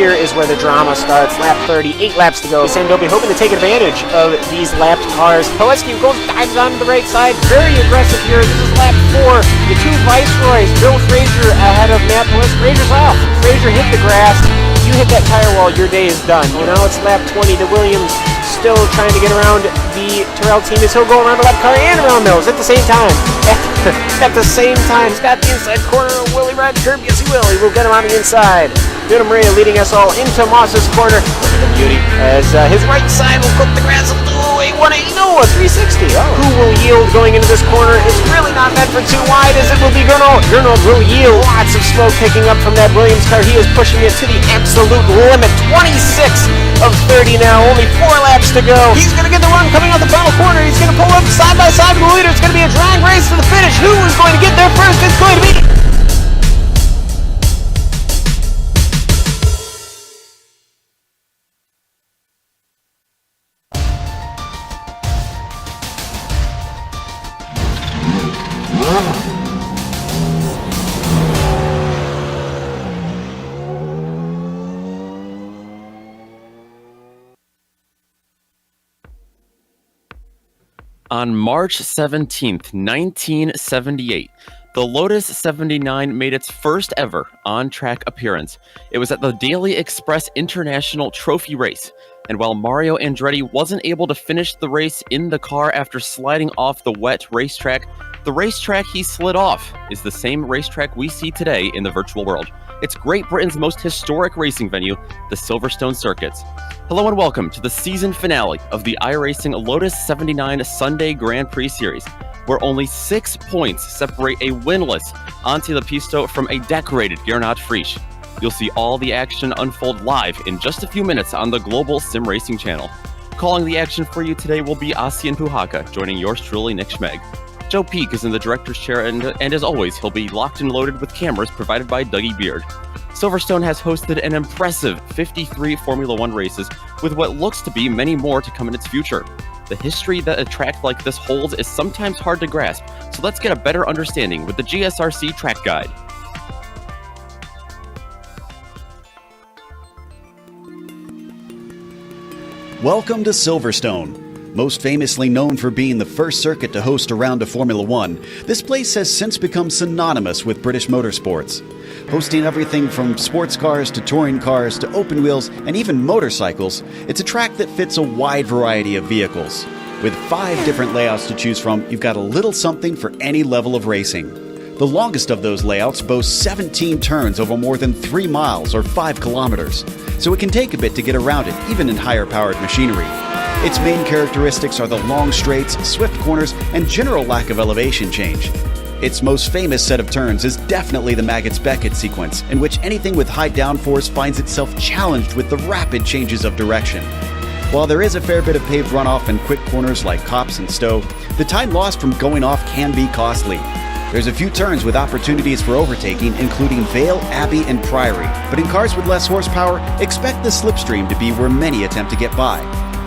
here is where the drama starts. Lap 30, 8 laps to go. Sandobi hoping to take advantage of these lapped cars. Pilecki dives onto the right side. Very aggressive here. This is lap 4. The two Viceroys. Bill Frazier ahead of Matt Pilecki. Frazier's off. Frazier hit the grass. You hit that tire wall, your day is done. Well, now it's lap 20. The Williams still trying to get around the Terrell team as he'll go around the left car and around those at the same time. At the same time, he's got the inside corner. Will he ride the curb? Yes, he will. He will get him on the inside. Vito Maria leading us all into Moss's corner. Look at the beauty as his right side will cook the grass a little. A 180, no, a 360. Oh. Who will yield going into this corner? It's really not meant for too wide as it will be Gernald. Gernald will yield. Lots of smoke picking up from that Williams car. He is pushing it to the absolute limit. 26 of 30 now. Only 4 laps to go. He's going to get the run coming out the final corner. He's going to pull up side by side with the leader. It's going to be a drag race to the finish. Who is going to get there first? It's going to be... On March 17th, 1978, the Lotus 79 made its first ever on-track appearance. It was at the Daily Express International Trophy Race, and while Mario Andretti wasn't able to finish the race in the car after sliding off the wet racetrack, the racetrack he slid off is the same racetrack we see today in the virtual world. It's Great Britain's most historic racing venue, the Silverstone circuits. Hello and welcome to the season finale of the iRacing Lotus 79 Sunday Grand Prix Series, where only 6 points separate a winless Anti-Lepisto from a decorated Gernot Frisch. You'll see all the action unfold live in just a few minutes on the Global SimRacing Channel. Calling the action for you today will be Asian Puhaka, joining yours truly, Nick Schmeg. Joe Peak is in the director's chair, and as always, he'll be locked and loaded with cameras provided by Dougie Beard. Silverstone has hosted an impressive 53 Formula One races, with what looks to be many more to come in its future. The history that a track like this holds is sometimes hard to grasp, so let's get a better understanding with the GSRC Track Guide. Welcome to Silverstone. Most famously known for being the first circuit to host a round of Formula One, this place has since become synonymous with British motorsports. Hosting everything from sports cars to touring cars to open wheels and even motorcycles, it's a track that fits a wide variety of vehicles. With 5 different layouts to choose from, you've got a little something for any level of racing. The longest of those layouts boasts 17 turns over more than 3 miles or 5 kilometers, so it can take a bit to get around it, even in higher-powered machinery. Its main characteristics are the long straights, swift corners, and general lack of elevation change. Its most famous set of turns is definitely the Maggots-Beckett sequence, in which anything with high downforce finds itself challenged with the rapid changes of direction. While there is a fair bit of paved runoff and quick corners like Copse and Stowe, the time lost from going off can be costly. There's a few turns with opportunities for overtaking, including Vale, Abbey, and Priory, but in cars with less horsepower, expect the slipstream to be where many attempt to get by.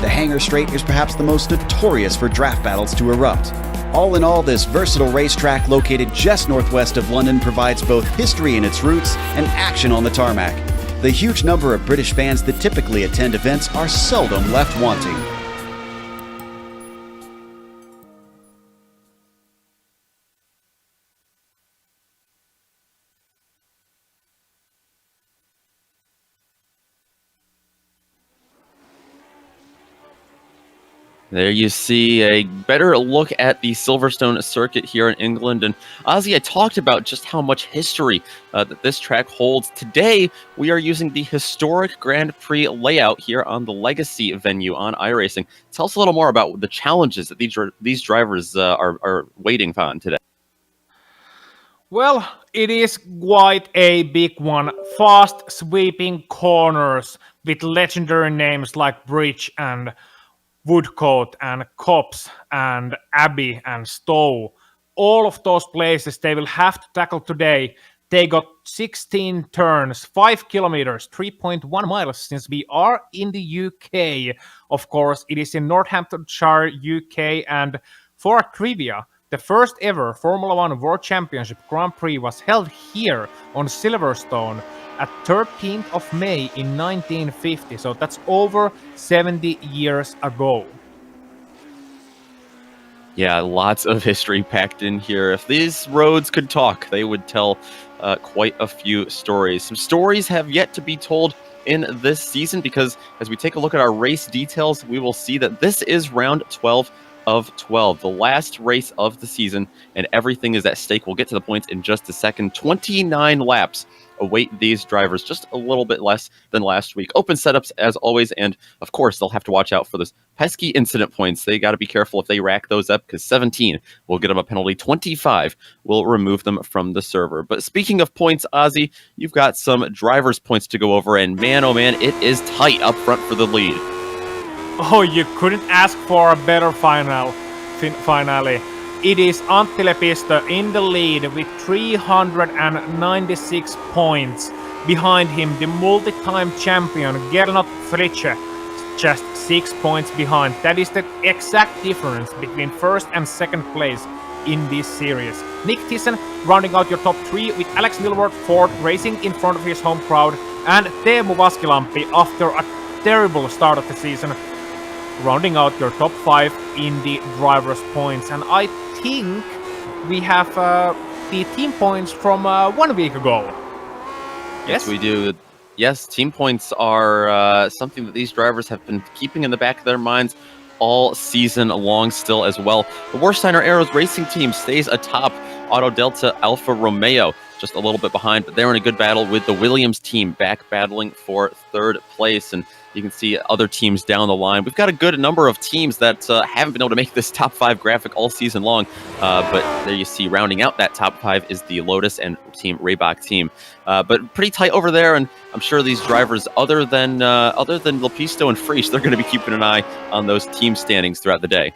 The Hangar Straight is perhaps the most notorious for draft battles to erupt. All in all, this versatile racetrack located just northwest of London provides both history in its roots and action on the tarmac. The huge number of British fans that typically attend events are seldom left wanting. There you see a better look at the Silverstone circuit here in England. And Ozzy, I talked about just how much history that this track holds. Today, we are using the historic Grand Prix layout here on the Legacy venue on iRacing. Tell us a little more about the challenges that these drivers are waiting on today. Well, it is quite a big one. Fast sweeping corners with legendary names like Bridge and Woodcote and Copse and Abbey and Stowe. All of those places they will have to tackle today. They got 16 turns, 5 kilometers, 3.1 miles, since we are in the UK. Of course, it is in Northamptonshire, UK. And for trivia, The first ever Formula One World Championship Grand Prix was held here on Silverstone at 13th of May in 1950, so that's over 70 years ago. Yeah, lots of history packed in here. If these roads could talk, they would tell quite a few stories. Some stories have yet to be told in this season because as we take a look at our race details, we will see that this is round 12 of 12, the last race of the season, and everything is at stake. We'll get to the points in just a second. 29 laps await these drivers, just a little bit less than last week. Open setups as always, and of course they'll have to watch out for those pesky incident points. They got to be careful if they rack those up because 17 will get them a penalty, 25 will remove them from the server. But speaking of points, Ozzy, you've got some drivers' points to go over, and man, oh man, it is tight up front for the lead. Oh, you couldn't ask for a better finale. It is Antti Lepistö in the lead with 396 points. Behind him, the multi-time champion Gernot Fritsche, just 6 points behind. That is the exact difference between first and second place in this series. Nick Thiessen rounding out your top 3 with Alex Milward Ford racing in front of his home crowd, and Teemu Vaskilampi after a terrible start of the season rounding out your top 5 in the drivers' points. And I think we have the team points from 1 week ago. Yes, we do. Yes, team points are something that these drivers have been keeping in the back of their minds all season long still as well. The Warsteiner Arrows racing team stays atop Auto Delta Alfa Romeo, just a little bit behind, but they're in a good battle with the Williams team back battling for third place. And you can see other teams down the line. We've got a good number of teams that haven't been able to make this top 5 graphic all season long. But there you see, rounding out that top 5 is the Lotus and Team Reebok team. But pretty tight over there, and I'm sure these drivers, other than Lepistö and Frisch, they're going to be keeping an eye on those team standings throughout the day.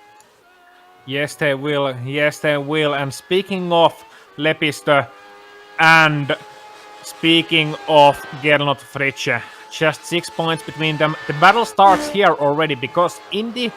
Yes, they will. Yes, they will. And speaking of Lepistö and speaking of Gernot Fritsche, just 6 points between them. The battle starts here already because in the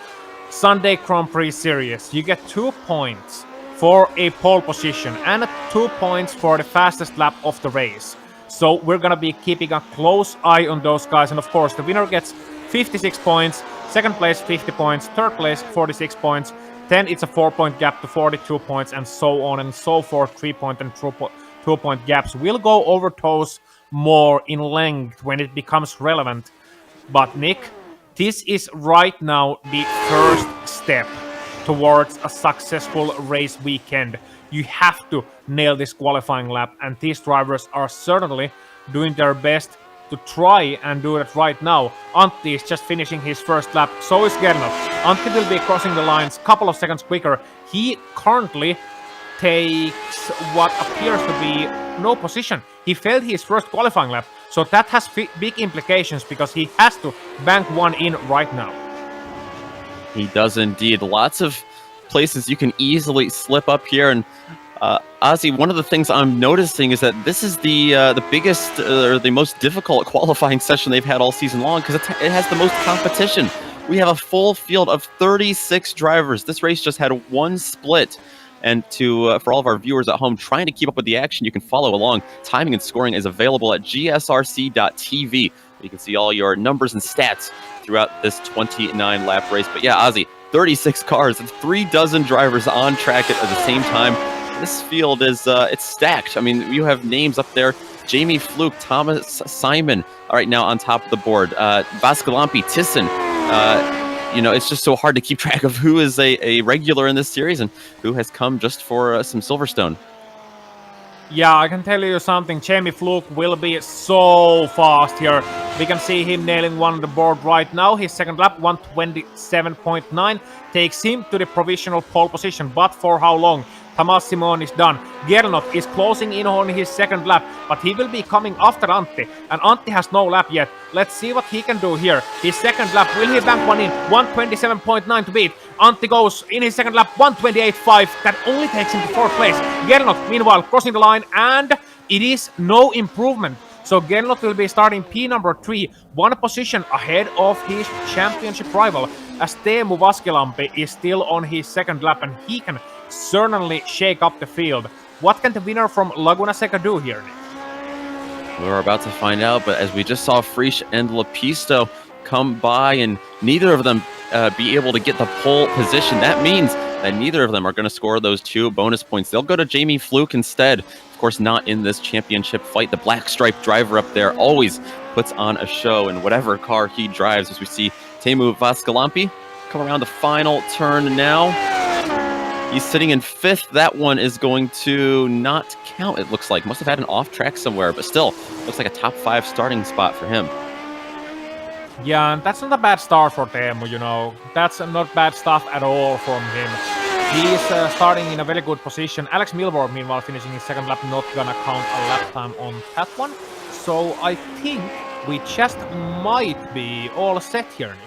Sunday Grand Prix series, you get 2 points for a pole position and 2 points for the fastest lap of the race. So we're gonna be keeping a close eye on those guys. And of course, the winner gets 56 points, second place 50 points, third place 46 points. Then it's a 4-point gap to 42 points and so on and so forth. 3-point and 2-point gaps. We'll go over those more in length when it becomes relevant. But Nick, this is right now the first step towards a successful race weekend. You have to nail this qualifying lap, and these drivers are certainly doing their best to try and do it right now. Antti is just finishing his first lap, so is Gernot. Antti will be crossing the lines a couple of seconds quicker. He currently takes what appears to be no position. He failed his first qualifying lap, so that has big implications because he has to bank one in right now. He does indeed. Lots of places you can easily slip up here. And Ozzy, one of the things I'm noticing is that this is the biggest or the most difficult qualifying session they've had all season long because it has the most competition. We have a full field of 36 drivers. This race just had one split. And for all of our viewers at home trying to keep up with the action, you can follow along. Timing and scoring is available at GSRC.tv. You can see all your numbers and stats throughout this 29-lap race. But yeah, Ozzy, 36 cars and 36 drivers on track at the same time. This field is it's stacked. I mean, you have names up there. Jamie Fluke, Thomas Simon, all right, now on top of the board. Vaskilampi, Thiessen. It's just so hard to keep track of who is a regular in this series and who has come just for some Silverstone. Yeah, I can tell you something. Jamie Fluke will be so fast here. We can see him nailing one on the board right now. His second lap, 127.9, takes him to the provisional pole position. But for how long? Thomas Simon is done. Gernot is closing in on his second lap, but he will be coming after Antti. And Antti has no lap yet. Let's see what he can do here. His second lap, will he bank one in? 127.9 to beat. Antti goes in his second lap, 128.5. That only takes him to fourth place. Gernot, meanwhile, crossing the line, and it is no improvement. So Gernot will be starting P number 3, 1 position ahead of his championship rival, as Teemu Vaskilampi is still on his second lap, and he can certainly shake up the field. What can the winner from Laguna Seca do here, Nick? We're about to find out, but as we just saw Frisch and Lepisto come by and neither of them be able to get the pole position, that means that neither of them are going to score those 2 bonus points. They'll go to Jamie Fluke instead. Of course, not in this championship fight. The black stripe driver up there always puts on a show in whatever car he drives, as we see Teemu Vaskalampi come around the final turn now. He's sitting in 5th. That one is going to not count, it looks like. Must have had an off track somewhere, but still, looks like a top 5 starting spot for him. Yeah, and that's not a bad start for Teemu, you know. That's not bad stuff at all from him. He's starting in a very good position. Alex Milborg, meanwhile, finishing his 2nd lap, not gonna count a lap time on that one. So I think we just might be all set here, Nick.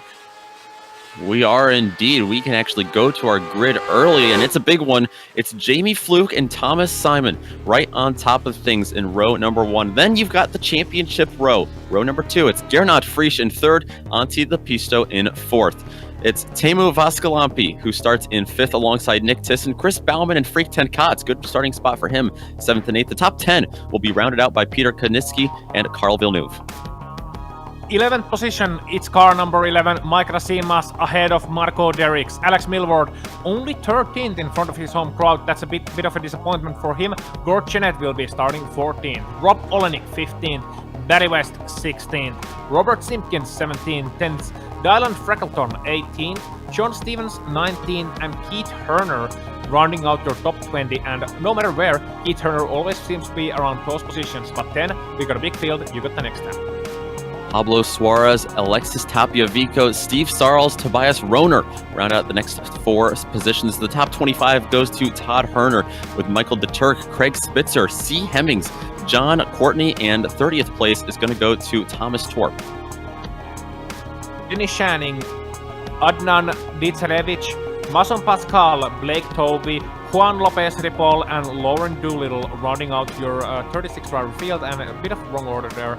We are indeed. We can actually go to our grid early, and it's a big one. It's Jamie Fluke and Thomas Simon right on top of things in row number 1. Then you've got the championship row. Row number 2, it's Gernot Frisch in 3rd, Antti Lepisto in 4th. It's Teemu Vaskalampi, who starts in 5th alongside Nick Thyssen, Chris Baumann, and Freek ten Kats. Good starting spot for him, 7th and 8th. The top 10 will be rounded out by Peter Koniski and Carl Villeneuve. 11th position, it's car number 11, Mike Rasimas ahead of Marco Derricks. Alex Milward only 13th in front of his home crowd. That's a bit of a disappointment for him. Gord Chenet will be starting 14th. Rob Olenek 15th. Barry West 16th. Robert Simpkins 17th. 10th. Dylan Freckleton 18th. John Stevens 19th. And Keith Herner rounding out your top 20. And no matter where, Keith Herner always seems to be around close positions. But then we got a big field. You got the next 10. Pablo Suarez, Alexis Tapia-Vico, Steve Sarles, Tobias Rohner round out the next 4 positions. The top 25 goes to Todd Herner with Michael DeTurk, Craig Spitzer, C. Hemmings, John Courtney, and 30th place is going to go to Thomas Torp. Dennis Shanning, Adnan Dicerevich, Mason Pascal, Blake Toby, Juan Lopez Ripoll, and Lauren Doolittle rounding out your 36 driver field, and a bit of wrong order there.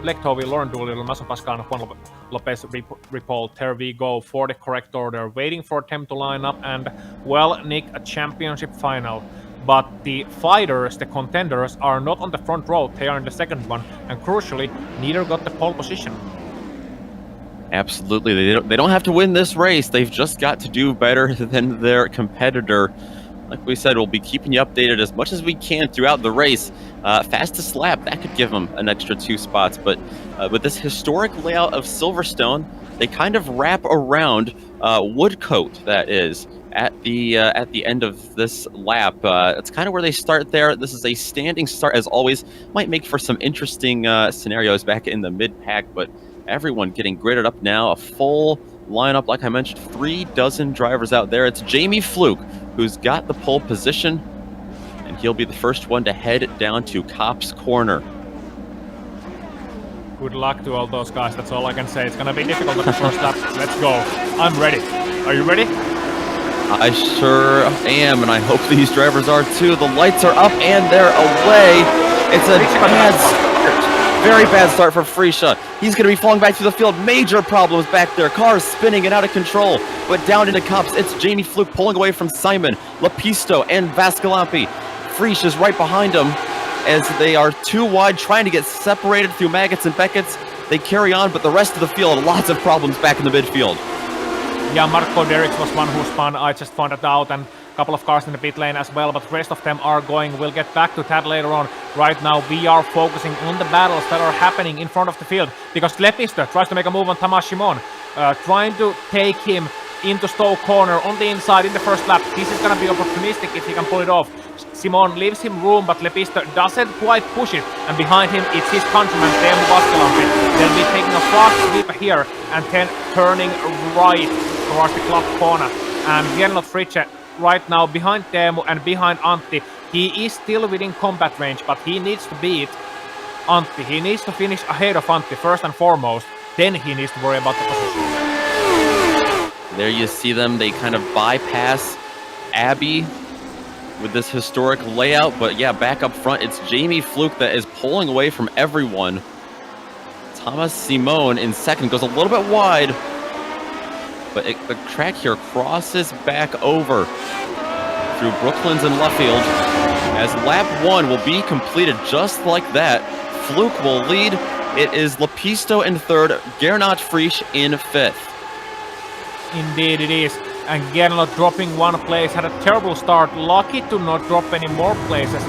Blake Toby, Lauren Doolittle, Mason Pascal, and Juan Lopez Ripoll. There we go for the correct order. Waiting for them to line up, and well, Nick, a championship final. But the fighters, the contenders, are not on the front row. They are in the second one, and crucially, neither got the pole position. Absolutely, they don't have to win this race. They've just got to do better than their competitor. Like we said, we'll be keeping you updated as much as we can throughout the race. Fastest lap, that could give them an extra 2 spots. But with this historic layout of Silverstone, they kind of wrap around Woodcote, that is, at the end of this lap. It's kind of where they start there. This is a standing start, as always. Might make for some interesting scenarios back in the mid-pack, but everyone getting gridded up now. A full lineup, like I mentioned, 3 dozen drivers out there. It's Jamie Fluke who's got the pole position, and he'll be the first one to head down to Copse Corner. Good luck to all those guys, that's all I can say. It's gonna be difficult at the first lap. Let's go. I'm ready. Are you ready? I sure am, and I hope these drivers are too. The lights are up and they're away. It's a bad start. Very bad start for Frisch. He's going to be falling back through the field. Major problems back there. Cars spinning and out of control. But down into Copse, it's Jamie Fluke pulling away from Simon, Lepisto, and Vaskalampi. Frisch is right behind him as they are too wide, trying to get separated through Maggots and Beckett's. They carry on, but the rest of the field, lots of problems back in the midfield. Yeah, Marco Derricks was one who spun. I just found it out, and a couple of cars in the pit lane as well, but the rest of them are going. We'll get back to that later on. Right now, we are focusing on the battles that are happening in front of the field, because Lepisto tries to make a move on Tamas Shimon, trying to take him into Stowe corner on the inside in the first lap. This is going to be opportunistic if he can pull it off. Simon leaves him room, but Lepisto doesn't quite push it, and behind him it's his countryman Teemu Vaskalampi. They'll be taking a fast sweep here and then turning right towards the club corner. And Gernot Frisch right now behind Teemu and behind Antti. He is still within combat range, but he needs to beat Antti. He needs to finish ahead of Antti first and foremost. Then he needs to worry about the position. There you see them. They kind of bypass Abby with this historic layout. But yeah, back up front, it's Jamie Fluke that is pulling away from everyone. Thomas Simon in second, goes a little bit wide, but the track here crosses back over. through Brooklands and Luffield, as lap 1 will be completed just like that. Fluke will lead. It is Lepisto in 3rd, Gernot Frisch in 5th. Indeed it is. And Gernot dropping 1 place, had a terrible start. Lucky to not drop any more places.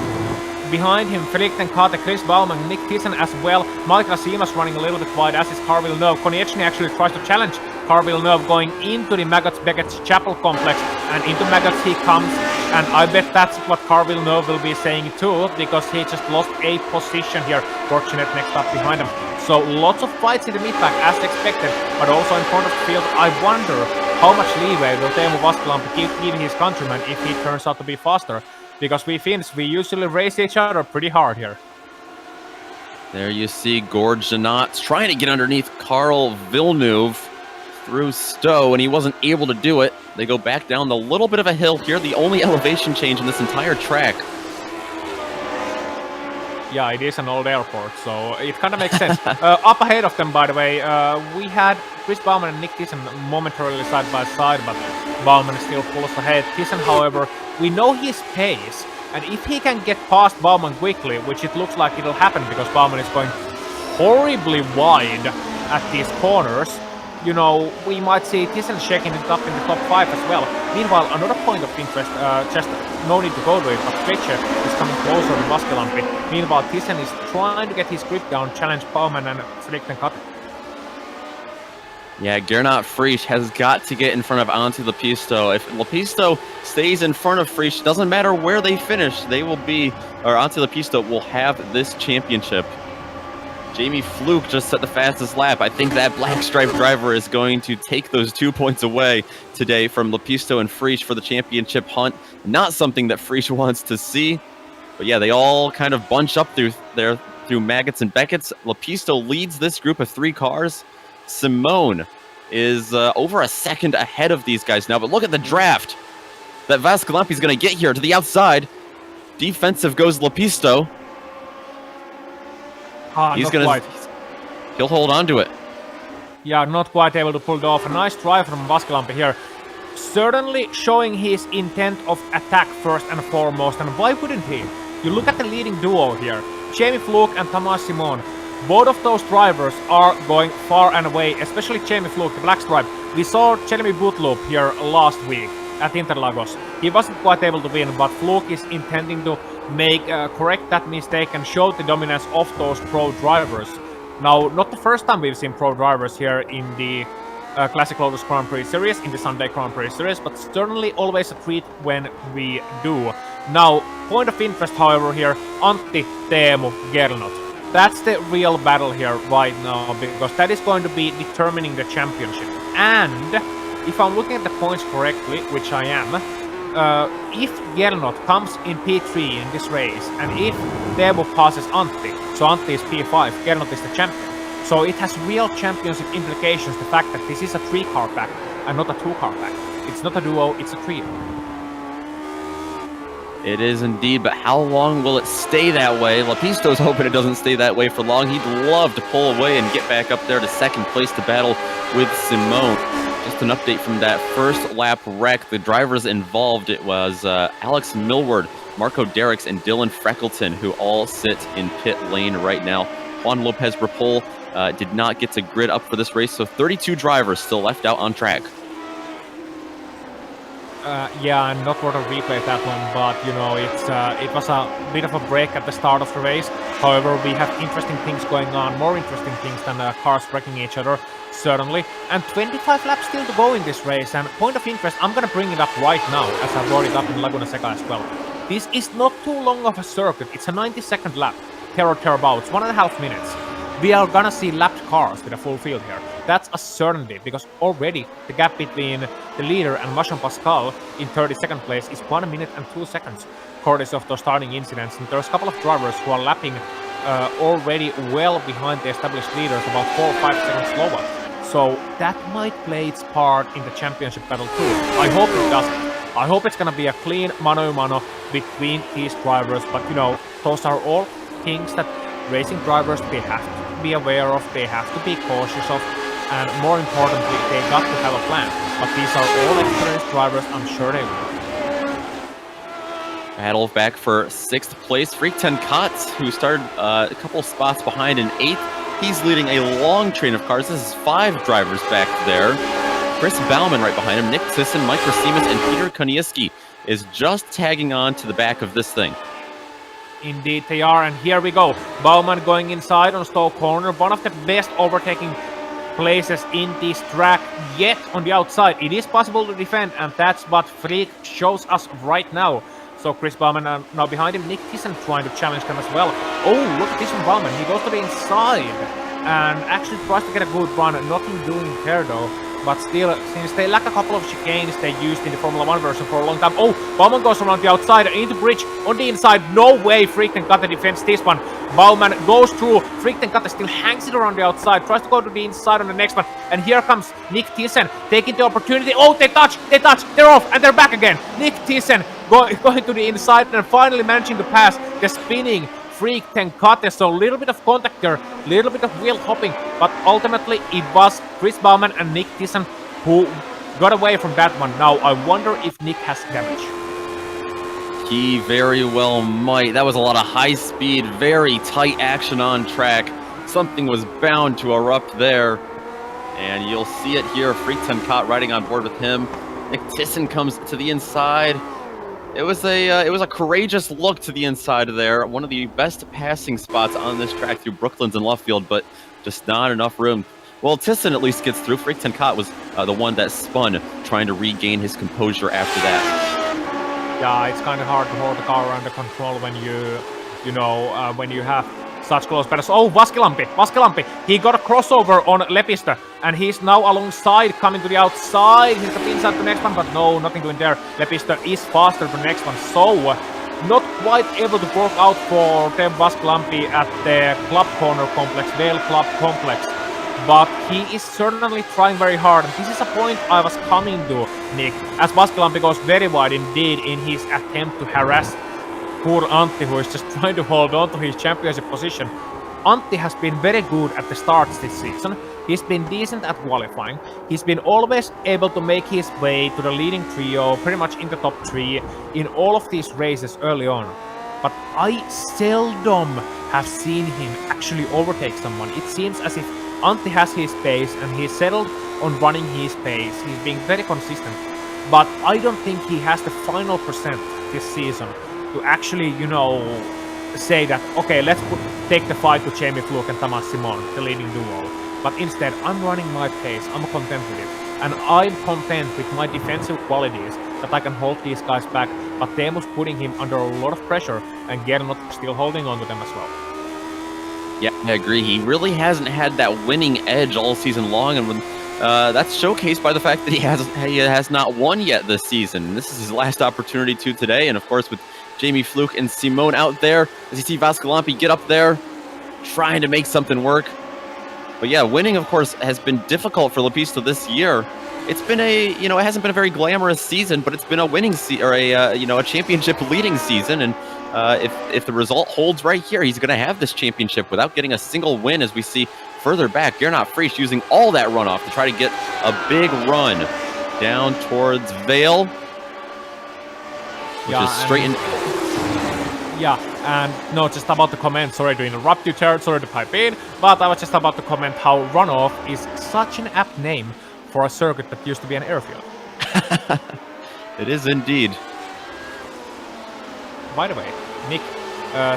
Behind him, Felix Tenkate, Chris Baumann, Nick Thiessen as well. Malik Rasimas running a little bit wide, as is Carl Villeneuve. Konieczny actually tries to challenge Carl Villeneuve going into the Maggots-Beckett's Chapel complex. And into Maggots he comes. And I bet that's what Carl Villeneuve will be saying too, because he just lost a position here. Fortunate next up behind him. So lots of fights in the mid-pack as expected, but also in front of the field. I wonder how much leeway will Teemu Vaskilampi give his countryman if he turns out to be faster. Because we Finns, we usually race each other pretty hard here. There you see Gord Janot trying to get underneath Carl Villeneuve through Stowe, and he wasn't able to do it. They go back down the little bit of a hill here, the only elevation change in this entire track. Yeah, it is an old airport, so it kind of makes sense. Up ahead of them, by the way, we had Chris Baumann and Nick Thiessen momentarily side by side, but Baumann still pulls ahead. Thiessen, however, we know his pace, and if he can get past Baumann quickly, which it looks like it'll happen because Baumann is going horribly wide at these corners, you know, we might see Thiessen shaking it up in the top 5 as well. Meanwhile, another point of interest, just no need to go to it, but Fletcher is coming closer to Vaskilampi. Meanwhile, Thiessen is trying to get his grip down, challenge Baumann and Felix Tenkate. Yeah, Gernot Frisch has got to get in front of Antti Lepisto. If Lepisto stays in front of Frisch, doesn't matter where they finish, they will be, or Antti Lepisto will have this championship. Jamie Fluke just set the fastest lap. I think that black stripe driver is going to take those 2 points away today from Lepisto and Frisch for the championship hunt. Not something that Frisch wants to see. But yeah, they all kind of bunch up through Maggots and Beckett's. Lepisto leads this group of 3 cars. Simone is over a second ahead of these guys now. But look at the draft that Vaskilampi is going to get here to the outside. Defensive goes Lepisto. He'll hold on to it. Yeah, not quite able to pull it off. A nice drive from Vaskilampi here. Certainly showing his intent of attack first and foremost. And why wouldn't he? You look at the leading duo here. Jamie Fluke and Thomas Simon. Both of those drivers are going far and away, especially Jamie Fluke, the black stripe. We saw Jeremy Bootloop here last week at Interlagos. He wasn't quite able to win, but Fluke is intending to correct that mistake and show the dominance of those pro drivers. Now, not the first time we've seen pro drivers here in the Classic Lotus Grand Prix Series, in the Sunday Grand Prix Series, but certainly always a treat when we do. Now, point of interest, however, here, Antti, Teemu, Gernot. That's the real battle here right now, because that is going to be determining the championship. And if I'm looking at the points correctly, which I am, if Gernot comes in P3 in this race, and if Teemu passes Antti, so Antti is P5, Gernot is the champion. So it has real championship implications, the fact that this is a 3-car pack and not a 2-car pack. It's not a duo, it's a trio. It is indeed, but how long will it stay that way? Lepisto's hoping it doesn't stay that way for long. He'd love to pull away and get back up there to second place to battle with Simone. Just an update from that first lap wreck. The drivers involved, it was Alex Millward, Marco Derricks, and Dylan Freckleton, who all sit in pit lane right now. Juan Lopez Rapol did not get to grid up for this race, so 32 drivers still left out on track. Yeah, I'm not going to replay that one, but you know, it was a bit of a break at the start of the race. However, we have interesting things going on, more interesting things than cars wrecking each other, certainly. And 25 laps still to go in this race, and point of interest, I'm going to bring it up right now, as I brought it up in Laguna Seca as well. This is not too long of a circuit, it's a 90-second lap, thereabouts, 1.5 minutes. We are gonna see lapped cars with a full field here. That's a certainty, because already the gap between the leader and Vacheron Pascal in 32nd place is 1 minute and 2 seconds, courtesy of those starting incidents. And there's a couple of drivers who are lapping already well behind the established leaders, about 4 or 5 seconds slower. So that might play its part in the championship battle too. I hope it doesn't. I hope it's gonna be a clean mano-a-mano between these drivers, but you know, those are all things that racing drivers, they have to be aware of, they have to be cautious of, and more importantly, they got to have a plan. But these are all experienced drivers, I'm sure they will. Battle back for 6th place. Freak 10 Kotz, who started a couple spots behind in 8th. He's leading a long train of cars. This is 5 drivers back there. Chris Baumann right behind him. Nick Sisson, Mike Rasimus, and Peter Konieski is just tagging on to the back of this thing. Indeed they are, and here we go. Baumann going inside on Stowe Corner, one of the best overtaking places in this track yet on the outside. It is possible to defend, and that's what Freak shows us right now. So Chris Baumann now behind him. Nick Thyssen trying to challenge them as well. Oh, look at this from Baumann. He goes to the inside and actually tries to get a good run. Nothing doing there though. But still, since they lack a couple of chicanes they used in the Formula 1 version for a long time. Oh, Baumann goes around the outside into bridge on the inside. No way Freak can cut the defense this one. Baumann goes through. Freak can cut, still hangs it around the outside. Tries to go to the inside on the next one. And here comes Nick Thyssen taking the opportunity. Oh, they touch, they're off, and they're back again. Nick Thyssen going to the inside and finally managing to pass the spinning Freak 10 Kotz. So a little bit of contact there, a little bit of wheel hopping, but ultimately it was Chris Baumann and Nick Thyssen who got away from that one. Now I wonder if Nick has damage. He very well might. That was a lot of high speed, very tight action on track. Something was bound to erupt there. And you'll see it here. Freak 10 Kotz riding on board with him. Nick Thyssen comes to the inside. It was a courageous look to the inside there. One of the best passing spots on this track through Brooklands and Luffield, but just not enough room. Well, Thyssen at least gets through. Freak 10 Kotz was the one that spun, trying to regain his composure after that. Yeah, it's kind of hard to hold the car under control when when you have such close battles. Oh, Vaskilampi. He got a crossover on Lepistö, and he's now alongside, coming to the outside. He's got inside the next one, but no, nothing doing there. Lepistö is faster for the next one, so not quite able to work out for Teemu Vaskilampi at the Club Corner Complex, Vale Club Complex. But he is certainly trying very hard, and this is a point I was coming to, Nick, as Vaskilampi goes very wide indeed in his attempt to harass poor Antti, who is just trying to hold on to his championship position. Antti has been very good at the starts this season. He's been decent at qualifying. He's been always able to make his way to the leading trio, pretty much in the top 3 in all of these races early on. But I seldom have seen him actually overtake someone. It seems as if Antti has his pace and he's settled on running his pace. He's being very consistent. But I don't think he has the final percent this season to actually, say that, okay, let's take the fight to Jamie Fluke and Thomas Simon, the leading duo. But instead, I'm running my pace, I'm content with it. And I'm content with my defensive qualities, that I can hold these guys back. But Teemu's putting him under a lot of pressure, and Gernot still holding on to them as well. Yeah, I agree. He really hasn't had that winning edge all season long, and that's showcased by the fact that he has not won yet this season. This is his last opportunity to today, and of course with Jamie Fluke and Simone out there, as you see Vaskilampi get up there, trying to make something work. But yeah, winning, of course, has been difficult for Lepistö this year. It's been it hasn't been a very glamorous season, but it's been a winning a championship leading season. And if the result holds right here, he's going to have this championship without getting a single win, as we see further back. Gernot Frisch using all that runoff to try to get a big run down towards Vale, which is straight in. Yeah, and no, just about to comment, sorry to interrupt you, Jared, sorry to pipe in, but I was just about to comment how runoff is such an apt name for a circuit that used to be an airfield. It is indeed. By the way, Nick,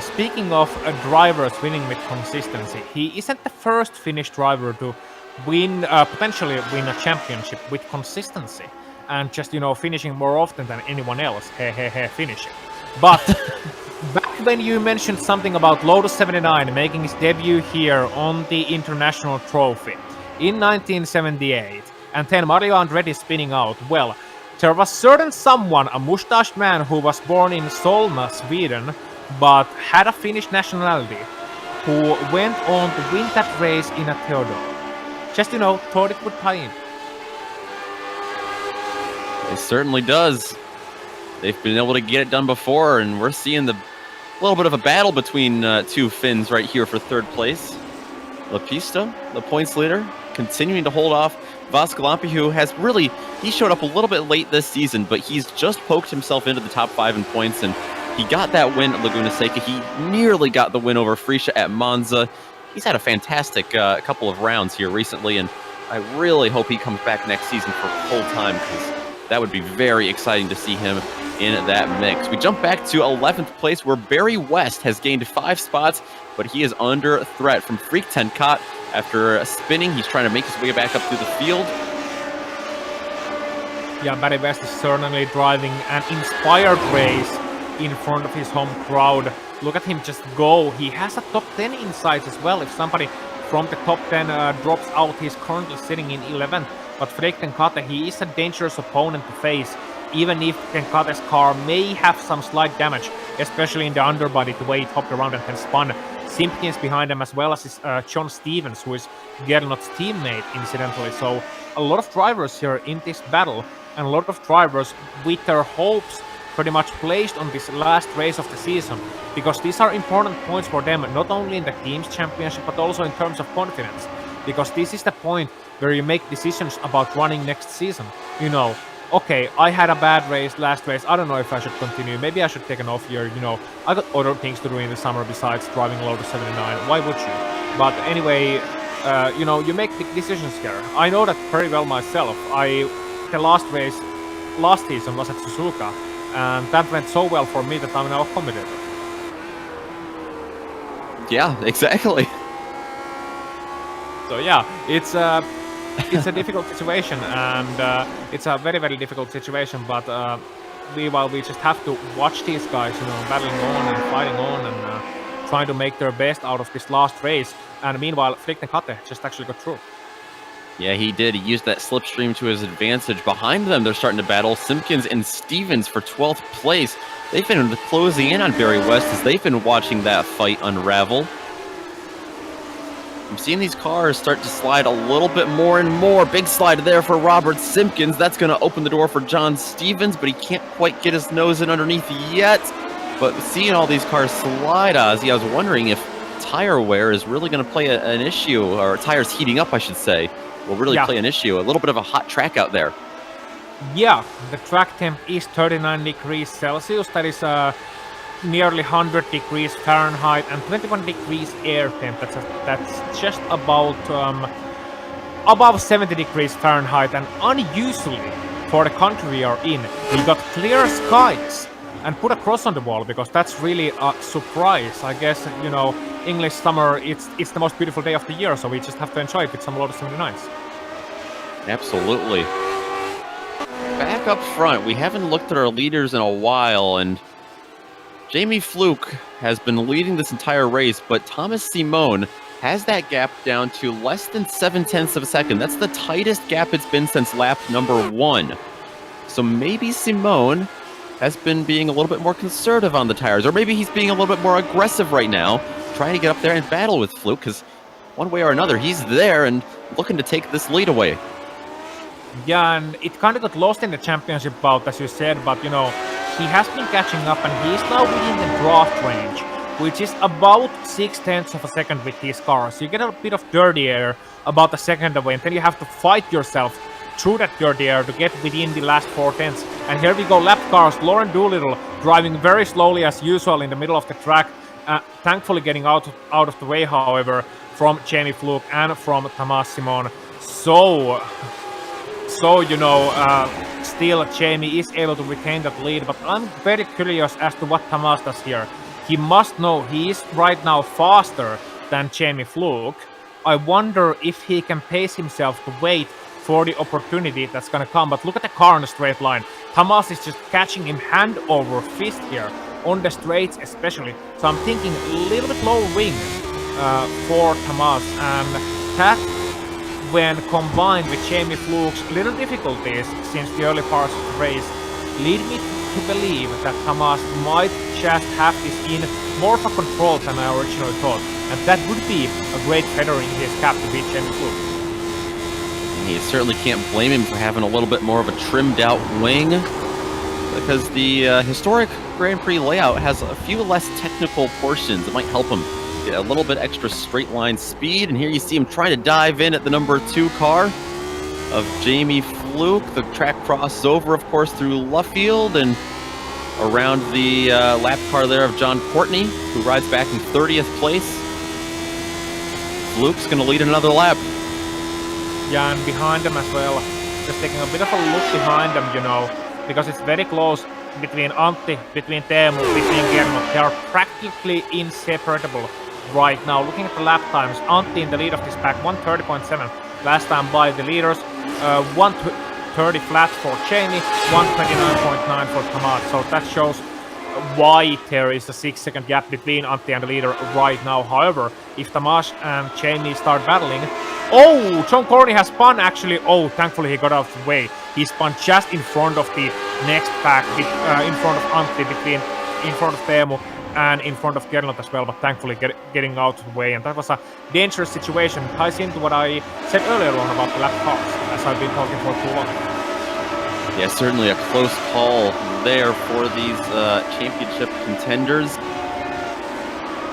speaking of drivers winning with consistency, he isn't the first Finnish driver to potentially win a championship with consistency and just, finishing more often than anyone else. Finishing. But back when you mentioned something about Lotus 79 making his debut here on the International Trophy in 1978, and then Mario Andretti spinning out, well, there was certain someone, a mustached man who was born in Solna, Sweden, but had a Finnish nationality, who went on to win that race in a Theodore. Just, thought it would tie in. It certainly does. They've been able to get it done before, and we're seeing a little bit of a battle between two Finns right here for third place. Lepistö, the points leader, continuing to hold off Vaskilampi, who he showed up a little bit late this season, but he's just poked himself into the top 5 in points, and He got that win at Laguna Seca. He nearly got the win over Friscia at Monza. He's had a fantastic couple of rounds here recently, and I really hope he comes back next season for full time, because that would be very exciting to see him in that mix. We jump back to 11th place, where Barry West has gained 5 spots, but he is under threat from Freak Tenkat. After spinning, he's trying to make his way back up through the field. Yeah, Barry West is certainly driving an inspired race in front of his home crowd. Look at him just go. He has a top 10 insights as well. If somebody from the top 10 drops out, he's currently sitting in 11th. But Freek Tenkate, he is a dangerous opponent to face, even if Tenkate's car may have some slight damage, especially in the underbody, the way it hopped around and then spun. Simpkins behind him, as well as John Stevens, who is Gernot's teammate, incidentally. So a lot of drivers here in this battle, and a lot of drivers with their hopes pretty much placed on this last race of the season, because these are important points for them, not only in the team's championship, but also in terms of confidence, because this is the point where you make decisions about running next season. You know, okay, I had a bad race last race, I don't know if I should continue, maybe I should take an off year, you know, I got other things to do in the summer besides driving Lotus 79, why would you? But anyway, you know, you make big decisions here. I know that very well myself. The last race last season was at Suzuka, and that went so well for me that I'm now a commentator. Yeah, exactly. So yeah, it's a difficult situation, and it's a very, very difficult situation, but meanwhile we just have to watch these guys, you know, battling on and fighting on and trying to make their best out of this last race. And meanwhile, Freek Tenkate just actually got through. Yeah, he did. He used that slipstream to his advantage. Behind them, they're starting to battle Simpkins and Stevens for 12th place. They've been closing in on Barry West as they've been watching that fight unravel. I'm seeing these cars start to slide a little bit more and more. Big slide there for Robert Simpkins. That's going to open the door for John Stevens, but he can't quite get his nose in underneath yet. But seeing all these cars slide, Ozzy, I was wondering if tire wear is really going to play an issue, or tires heating up, I should say, will really play an issue. A little bit of a hot track out there. Yeah, the track temp is 39 degrees Celsius. That is nearly 100 degrees Fahrenheit and 21 degrees air temp. That's just about above 70 degrees Fahrenheit, and unusually for the country we are in, we got clear skies. And put a cross on the wall, because that's really a surprise. I guess, you know, English summer, it's the most beautiful day of the year, so we just have to enjoy it with some Lotus 79s. Absolutely. Back up front, we haven't looked at our leaders in a while, and Jamie Fluke has been leading this entire race, but Thomas Simone has that gap down to less than 0.7 of a second. That's the tightest gap it's been since lap number 1. So maybe Simone has been being a little bit more conservative on the tires, or maybe he's being a little bit more aggressive right now, trying to get up there and battle with Fluke, because one way or another, he's there and looking to take this lead away. Yeah, and it kind of got lost in the championship bout, as you said, but, you know, he has been catching up, and he is now within the draft range, which is about 0.6 of a second with these cars. You get a bit of dirty air about a second away, and then you have to fight yourself through that dirty air to get within the last 0.4. And here we go, lap cars. Lauren Doolittle driving very slowly as usual in the middle of the track, thankfully getting out of the way, however, from Jamie Fluke and from Thomas Simon. So you know, still Jamie is able to retain that lead, but I'm very curious as to what Thomas does here. He must know he is right now faster than Jamie Fluke. I wonder if he can pace himself to wait for the opportunity that's gonna come. But look at the car on the straight line. Thomas is just catching him hand over fist here on the straights especially. So I'm thinking a little bit low wing for Thomas, and that, when combined with Jamie Fluke's little difficulties since the early parts of the race, lead me to believe that Thomas might just have this in more of a control than I originally thought, and that would be a great feather in his cap to beat Jamie Fluke. You certainly can't blame him for having a little bit more of a trimmed out wing, because the historic Grand Prix layout has a few less technical portions. It might help him get a little bit extra straight line speed. And here you see him trying to dive in at the number 2 car of Jamie Fluke. The track crosses over, of course, through Luffield, and around the lap car there of John Courtney, who rides back in 30th place. Luke's going to lead another lap. Yeah, and behind them as well. Just taking a bit of a look behind them, you know, because it's very close between Antti, between Teemu, between Gernot. They are practically inseparable right now. Looking at the lap times, Antti in the lead of this pack, 1:30.7 last time by the leaders, 1:30 flat for Jamie, 1:29.9 for Tomas. So that shows why there is a 6-second gap between Antti and the leader right now. However, if Tomas and Jamie start battling, oh, John Corney has spun actually. Oh, thankfully he got out of the way. He spun just in front of the next pack, in front of Antti, in front of Teemu, and in front of Gernot as well, but thankfully getting out of the way. And that was a dangerous situation. It ties into what I said earlier on about the lap cars, as I've been talking for too long. Yeah, certainly a close call there for these championship contenders.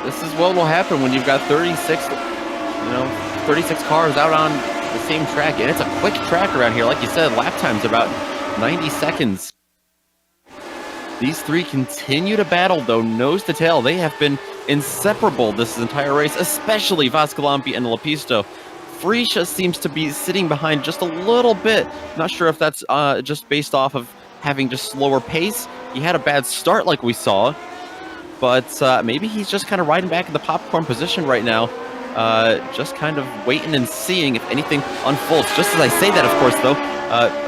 This is what will happen when you've got 36 cars out on the same track, and it's a quick track around here. Like you said, lap time's about 90 seconds. These three continue to battle, though, nose to tail. They have been inseparable this entire race, especially Vascalampi and Lapisto. Frisha seems to be sitting behind just a little bit. Not sure if that's just based off of having just slower pace. He had a bad start like we saw, but maybe he's just kind of riding back in the popcorn position right now. Just kind of waiting and seeing if anything unfolds. Just as I say that, of course, though,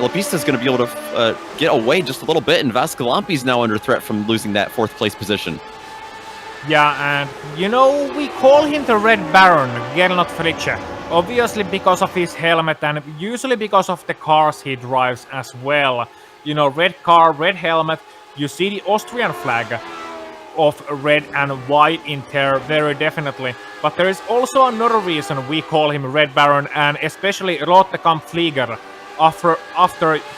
Lapista is going to be able to get away just a little bit, and Vascalampi's now under threat from losing that 4th place position. Yeah, and you know, we call him the Red Baron, Gernot Fritsch. Obviously because of his helmet and usually because of the cars he drives as well. You know, red car, red helmet, you see the Austrian flag of red and white in there very definitely. But there is also another reason we call him Red Baron, and especially Rote Kampfflieger after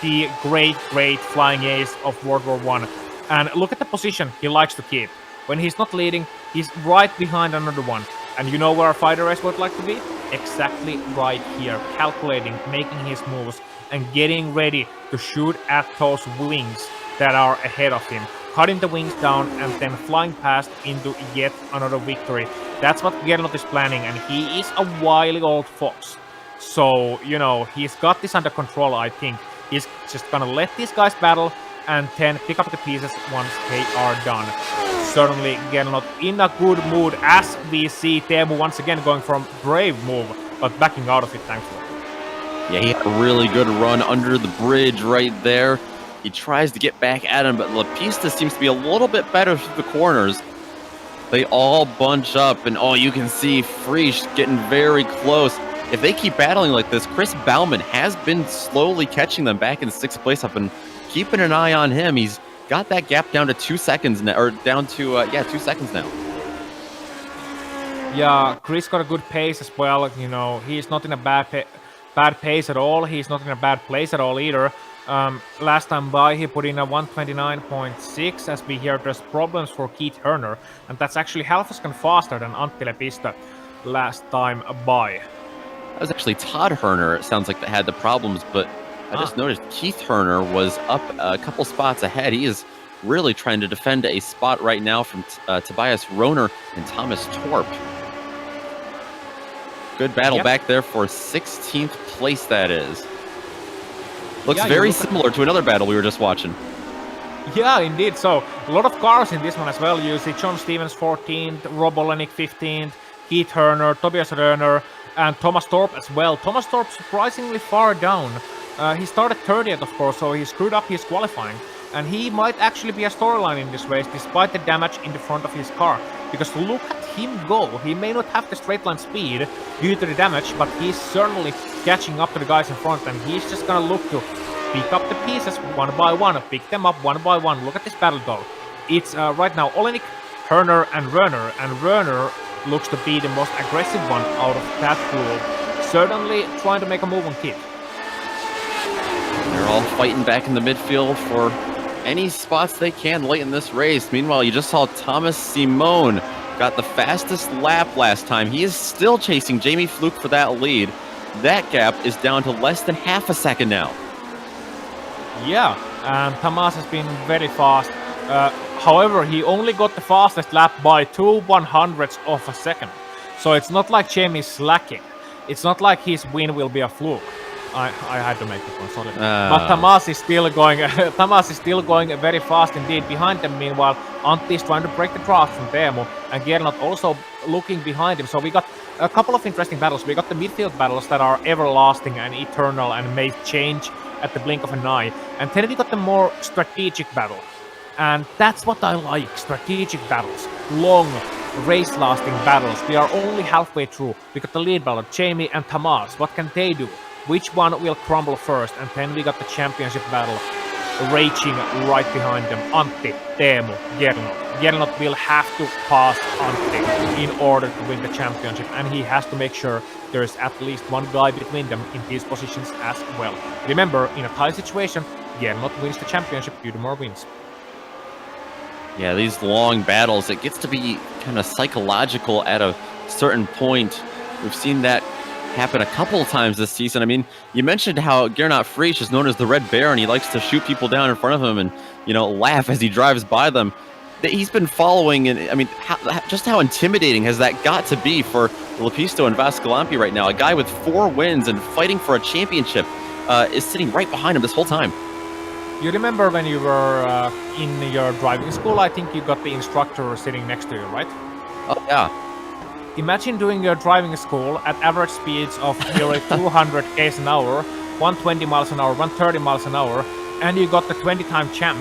the great flying ace of World War I. And look at the position he likes to keep. When he's not leading, he's right behind another one. And you know where a fighter race would like to be? Exactly right here, calculating, making his moves, and getting ready to shoot at those wings that are ahead of him. Cutting the wings down and then flying past into yet another victory. That's what Gernot is planning, and he is a wily old fox. So, you know, he's got this under control, I think. He's just gonna let these guys battle and then pick up the pieces once they are done. Certainly Gernot in a good mood, as we see Teemu once again going from brave move, but backing out of it, thankfully. Yeah, he had a really good run under the bridge right there. He tries to get back at him, but Lapista seems to be a little bit better through the corners. They all bunch up, and oh, you can see Frisch getting very close. If they keep battling like this, Chris Baumann has been slowly catching them back in 6th place. I've been keeping an eye on him. He's got that gap down to 2 seconds now, or down to 2 seconds now. Yeah, Chris got a good pace as well. You know, he's not in a bad pace at all. He's not in a bad place at all either. Last time by, he put in a 1:29.6. As we hear, there's problems for Keith Herner, and that's actually half a second faster than Antti Lepista last time by. That was actually Todd Herner, it sounds like, that had the problems, but I just noticed Keith Herner was up a couple spots ahead. He is really trying to defend a spot right now from Tobias Rohner and Thomas Torp. Good battle back there for 16th place, that is. Looks very similar to another battle we were just watching. Yeah, indeed. So, a lot of cars in this one as well. You see John Stevens 14th, Rob Olenek 15th, Keith Herner, Tobias Rohner, and Thomas Torp as well. Thomas Torp surprisingly far down. He started 30th, of course, so he screwed up his qualifying. And he might actually be a storyline in this race, despite the damage in the front of his car. Because look at him go. He may not have the straight line speed due to the damage, but he's certainly catching up to the guys in front, and he's just gonna look to pick up the pieces one by one, pick them up one by one. Look at this battle though. It's right now Olenek, Herner, and Rohner looks to be the most aggressive one out of that group. Certainly trying to make a move on Kit. They're all fighting back in the midfield for any spots they can late in this race. Meanwhile, you just saw Thomas Simone got the fastest lap last time. He is still chasing Jamie Fluke for that lead. That gap is down to less than half a second now. Yeah, and Thomas has been very fast However, he only got the fastest lap by 2/100ths of a second. So it's not like Jamie is slacking. It's not like his win will be a fluke. I had to make the point, sorry. But Tamas is still going. Tamas is still going very fast indeed. Behind them, meanwhile, Antti is trying to break the draft from Teemu, and Gernot also looking behind him. So we got a couple of interesting battles. We got the midfield battles that are everlasting and eternal and may change at the blink of an eye. And then we got the more strategic battle, and that's what I like: strategic battles, long, race-lasting battles. We are only halfway through. We got the lead battle, Jamie and Tamas. What can they do? Which one will crumble first? And then we got the championship battle raging right behind them. Antti, Teemu, Gernot. Gernot will have to pass Antti in order to win the championship, and he has to make sure there's at least one guy between them in these positions as well. Remember, in a tie situation, Gernot wins the championship due to more wins. Yeah, these long battles, it gets to be kind of psychological at a certain point. We've seen that happen a couple of times this season. I mean, you mentioned how Gernot Frisch is known as the Red Bear, and he likes to shoot people down in front of him and, laugh as he drives by them. He's been following, and I mean, just how intimidating has that got to be for Lepisto and Vascalampi right now? A guy with 4 wins and fighting for a championship is sitting right behind him this whole time. You remember when you were in your driving school, I think you got the instructor sitting next to you, right? Oh, yeah. Imagine doing your driving school at average speeds of nearly 200 km an hour, 120 miles an hour, 130 miles an hour, and you got the 20-time champ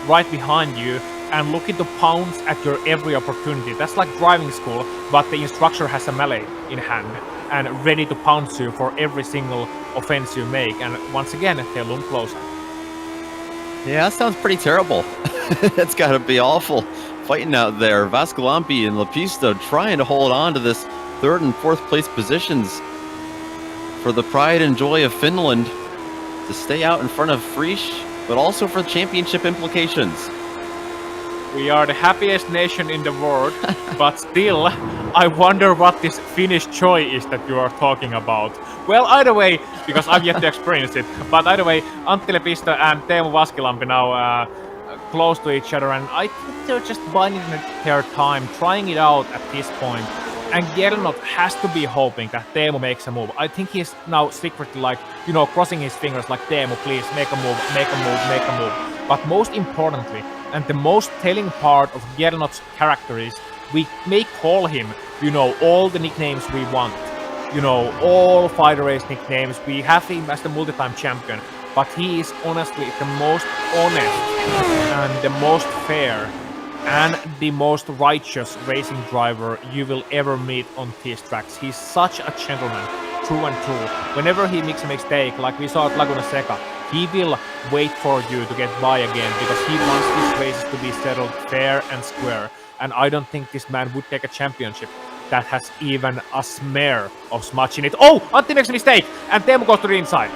right behind you and looking to pounce at your every opportunity. That's like driving school, but the instructor has a melee in hand and ready to pounce you for every single offense you make. And once again, they loom closer. Yeah, that sounds pretty terrible. That's got to be awful. Fighting out there, Vascalampi and Lepisto trying to hold on to this 3rd and 4th place positions for the pride and joy of Finland to stay out in front of Frisch, but also for championship implications. We are the happiest nation in the world, but still, I wonder what this Finnish joy is that you are talking about. Well, either way, because I've yet to experience it, but either way, Antti Lepisto and Teemu Vaskilampi now close to each other, and I think they're just biding their time, trying it out at this point. And Gernot has to be hoping that Teemu makes a move. I think he's now secretly crossing his fingers like, Teemu, please, make a move, make a move, make a move. But most importantly, and the most telling part of Gernot's character is, we may call him, all the nicknames we want. All fighter race nicknames. We have him as the multi-time champion. But he is honestly the most honest and the most fair and the most righteous racing driver you will ever meet on these tracks. He's such a gentleman, true and true. Whenever he makes a mistake, like we saw at Laguna Seca, he will wait for you to get by again because he wants these races to be settled fair and square. And I don't think this man would take a championship that has even a smear of smudge in it. Oh, Antti makes a mistake, and Teemu goes to the inside.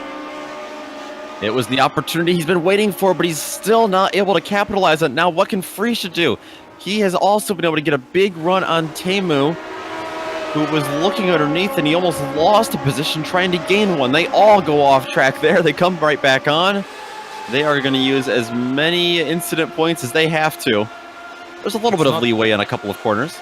It was the opportunity he's been waiting for, but he's still not able to capitalize on it. Now, what can Frisch do? He has also been able to get a big run on Teemu, who was looking underneath, and he almost lost a position trying to gain one. They all go off track there. They come right back on. They are going to use as many incident points as they have to. There's a little bit of leeway on a couple of corners.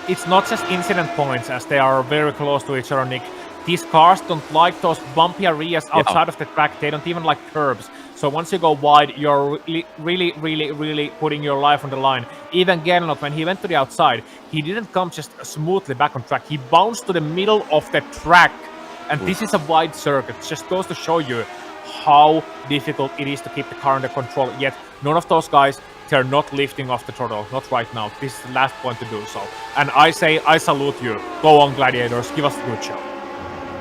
It's not just incident points, as they are very close to each other, Nick. These cars don't like those bumpy areas outside of the track. They don't even like curbs. So once you go wide, you're really putting your life on the line. Even Gernot, when he went to the outside, he didn't come just smoothly back on track. He bounced to the middle of the track. And this is a wide circuit. It just goes to show you how difficult it is to keep the car under control. Yet none of those guys, they're not lifting off the throttle. Not right now. This is the last point to do so. And I say, I salute you. Go on, Gladiators. Give us a good show.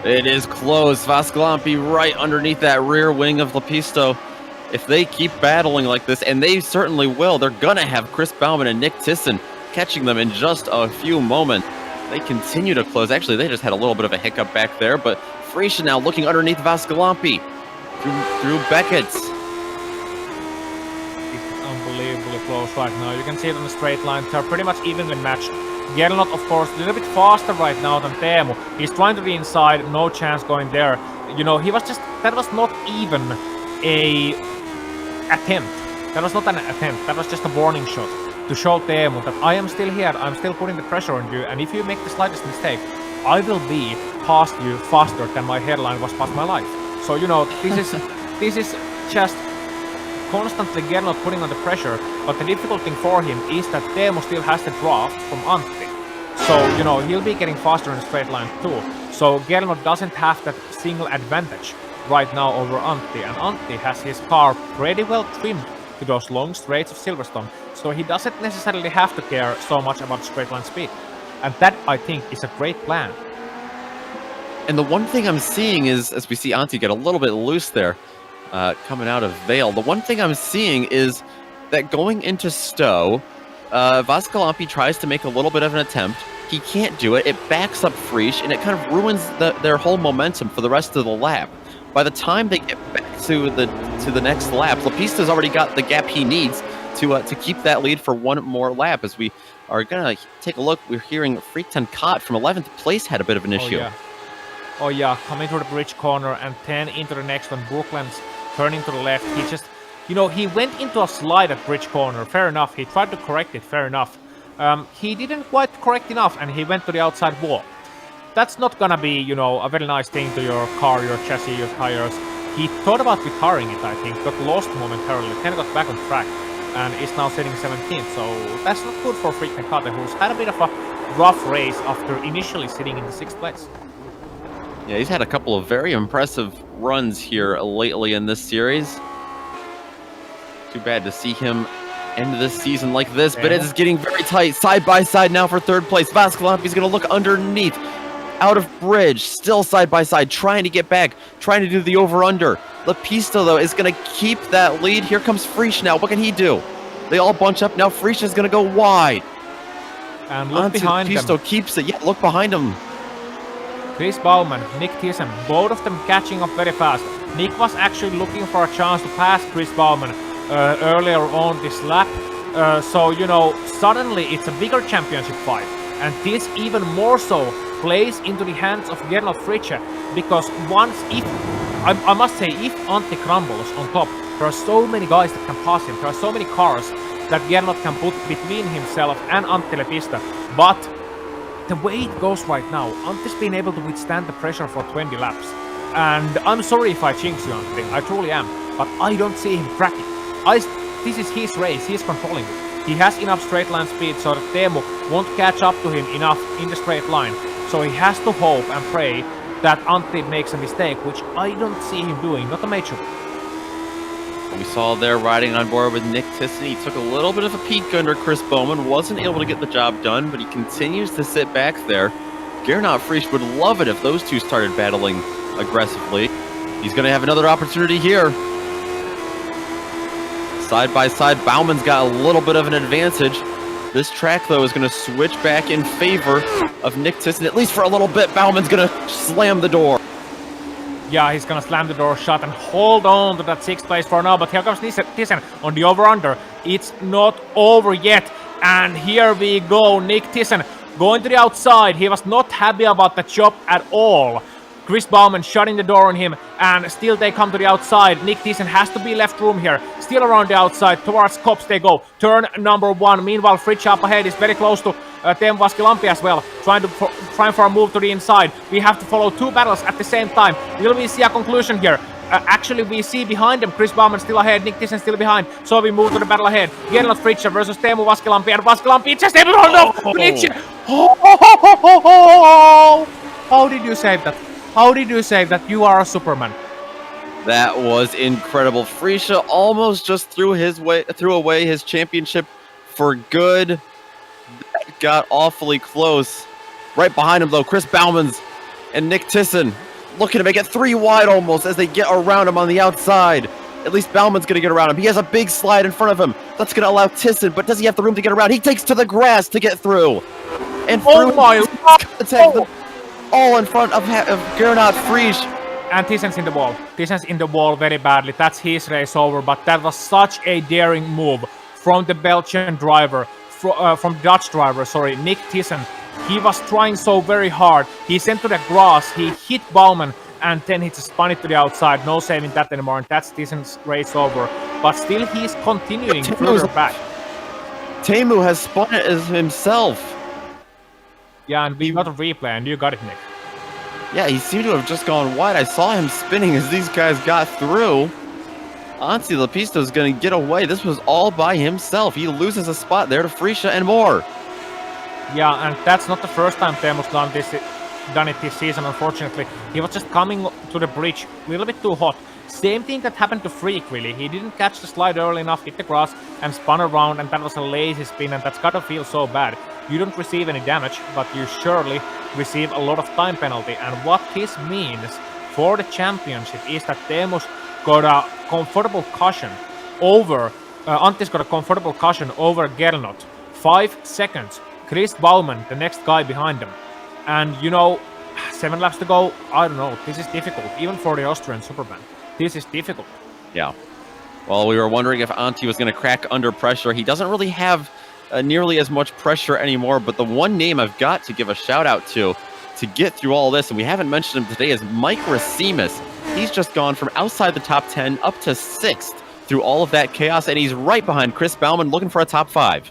It is close. Vascalampi right underneath that rear wing of Lepisto. If they keep battling like this, and they certainly will, they're going to have Chris Bauman and Nick Thyssen catching them in just a few moments. They continue to close. Actually, they just had a little bit of a hiccup back there, but Frisch now looking underneath Vascalampi through Beckett. It's unbelievably close right now. You can see it on the straight line. They're pretty much evenly matched. Gernot, of course, a little bit faster right now than Teemu. He's trying to the inside, no chance going there. He was just, that was not even a attempt. That was not an attempt, that was just a warning shot to show Teemu that I am still here, I'm still putting the pressure on you, and if you make the slightest mistake, I will be past you faster than my headline was past my life. So, you know, this is just constantly Gernot putting on the pressure, but the difficult thing for him is that Teemu still has the draft from Antti. So, you know, he'll be getting faster in a straight line too. So Gernot doesn't have that single advantage right now over Antti, and Antti has his car pretty well trimmed to those long straights of Silverstone, so he doesn't necessarily have to care so much about straight line speed. And that, I think, is a great plan. And the one thing I'm seeing is, as we see Antti get a little bit loose there, coming out of Vale, the one thing I'm seeing is that going into Stowe, Vascalampi tries to make a little bit of an attempt. He can't do it. It backs up Frisch, and it kind of ruins their whole momentum for the rest of the lap. By the time they get back to the next lap, Lapista's already got the gap he needs to keep that lead for one more lap. As we are gonna take a look, we're hearing Friedton Kott from 11th place had a bit of an issue. Oh yeah, coming to the bridge corner and then into the next one. Brooklands turning to the left. He just, you know, he went into a slide at bridge corner. Fair enough. He tried to correct it. Fair enough. He didn't quite correct enough, and he went to the outside wall. That's not gonna be, you know, a very nice thing to your car, your chassis, your tires. He thought about retiring it, I think, got lost momentarily, then got back on track, and is now sitting 17th, so that's not good for Friedrich Kade, who's had a bit of a rough race after initially sitting in the 6th place. Yeah, he's had a couple of very impressive runs here lately in this series. Too bad to see him end this season like this, but it is getting very tight. Side by side now for 3rd place. Vascalampi's going to look underneath. Out of bridge, still side by side, trying to get back, trying to do the over-under. Lapista, though, is going to keep that lead. Here comes Frisch now. What can he do? They all bunch up. Now Frisch is going to go wide. And look behind them. Pisto keeps it. Yeah, look behind him. Chris Baumann, Nick Thiessen, both of them catching up very fast. Nick was actually looking for a chance to pass Chris Baumann earlier on this lap. So, you know, suddenly it's a bigger championship fight. And this even more so plays into the hands of Gernot Fritzsche, because I must say, if Antti crumbles on top, there are so many guys that can pass him, there are so many cars that Gernot can put between himself and Antti Lepista, but the way it goes right now, Antti's been able to withstand the pressure for 20 laps, and I'm sorry if I jinx you, Antti, I truly am, but I don't see him cracking. This is his race, he's controlling it. He has enough straight line speed so that Teemu won't catch up to him enough in the straight line. So he has to hope and pray that Antti makes a mistake, which I don't see him doing, not a major one. We saw there riding on board with Nick Thiessen. He took a little bit of a peek under Chris Bowman, wasn't able to get the job done, but he continues to sit back there. Gernot Frisch would love it if those two started battling aggressively. He's going to have another opportunity here. Side by side, Baumann's got a little bit of an advantage. This track, though, is going to switch back in favor of Nick Thiessen, at least for a little bit. Baumann's going to slam the door. Yeah, he's going to slam the door shut and hold on to that 6th place for now. But here comes Thiessen on the over-under. It's not over yet. And here we go. Nick Thiessen going to the outside. He was not happy about the job at all. Chris Baumann shutting the door on him, and still they come to the outside. Nick Thiessen has to be left room here. Still around the outside, towards Kops they go. Turn number 1. Meanwhile, Fritzsche up ahead is very close to Teemu Vascalampi as well. Trying for a move to the inside. We have to follow 2 battles at the same time. Will we see a conclusion here? Actually, we see behind them Chris Baumann still ahead, Nick Thiessen still behind. So we move to the battle ahead. Gernot Fritzsche versus Teemu Vascalampi, and Vascalampi just able to hold off Fritzsche. How did you save that? How did you save that? You are a Superman. That was incredible. Fritzsche almost just threw away his championship for good. That got awfully close. Right behind him, though, Chris Baumann's and Nick Thiessen looking to make it 3 wide almost as they get around him on the outside. At least Baumann's going to get around him. He has a big slide in front of him. That's going to allow Thiessen, but does he have the room to get around? He takes to the grass to get through. And oh my God! All in front of Gernot Frisch. And Thiessen's in the wall. Thiessen's in the wall very badly. That's his race over, but that was such a daring move from the Belgian driver, from Dutch driver, sorry, Nick Thiessen. He was trying so very hard. He sent to the grass, he hit Baumann, and then he just spun it to the outside. No saving that anymore, and that's Thiessen's race over. but still he's continuing Temu's- further back. Teemu has spun it as himself. Yeah, and we got a replay, and you got it, Nick. Yeah, he seemed to have just gone wide. I saw him spinning as these guys got through. Antti Lepisto is going to get away. This was all by himself. He loses a spot there to Frisha and more. Yeah, and that's not the first time Teemu's done it this season, unfortunately. He was just coming to the bridge a little bit too hot. Same thing that happened to Freak, really. He didn't catch the slide early enough, hit the grass, and spun around, and that was a lazy spin, and that's gotta feel so bad. You don't receive any damage, but you surely receive a lot of time penalty. And what this means for the championship is that Teemu's got a comfortable cushion over, Antti's got a comfortable cushion over Gernot. 5 seconds. Chris Baumann, the next guy behind him. And 7 laps to go, I don't know, this is difficult, even for the Austrian Superband. This is difficult. Yeah. Well, we were wondering if Antti was going to crack under pressure. He doesn't really have nearly as much pressure anymore, but the one name I've got to give a shout out to get through all this, and we haven't mentioned him today, is Mike Rasimus. He's just gone from outside the top 10 up to 6th through all of that chaos, and he's right behind Chris Baumann looking for a top 5.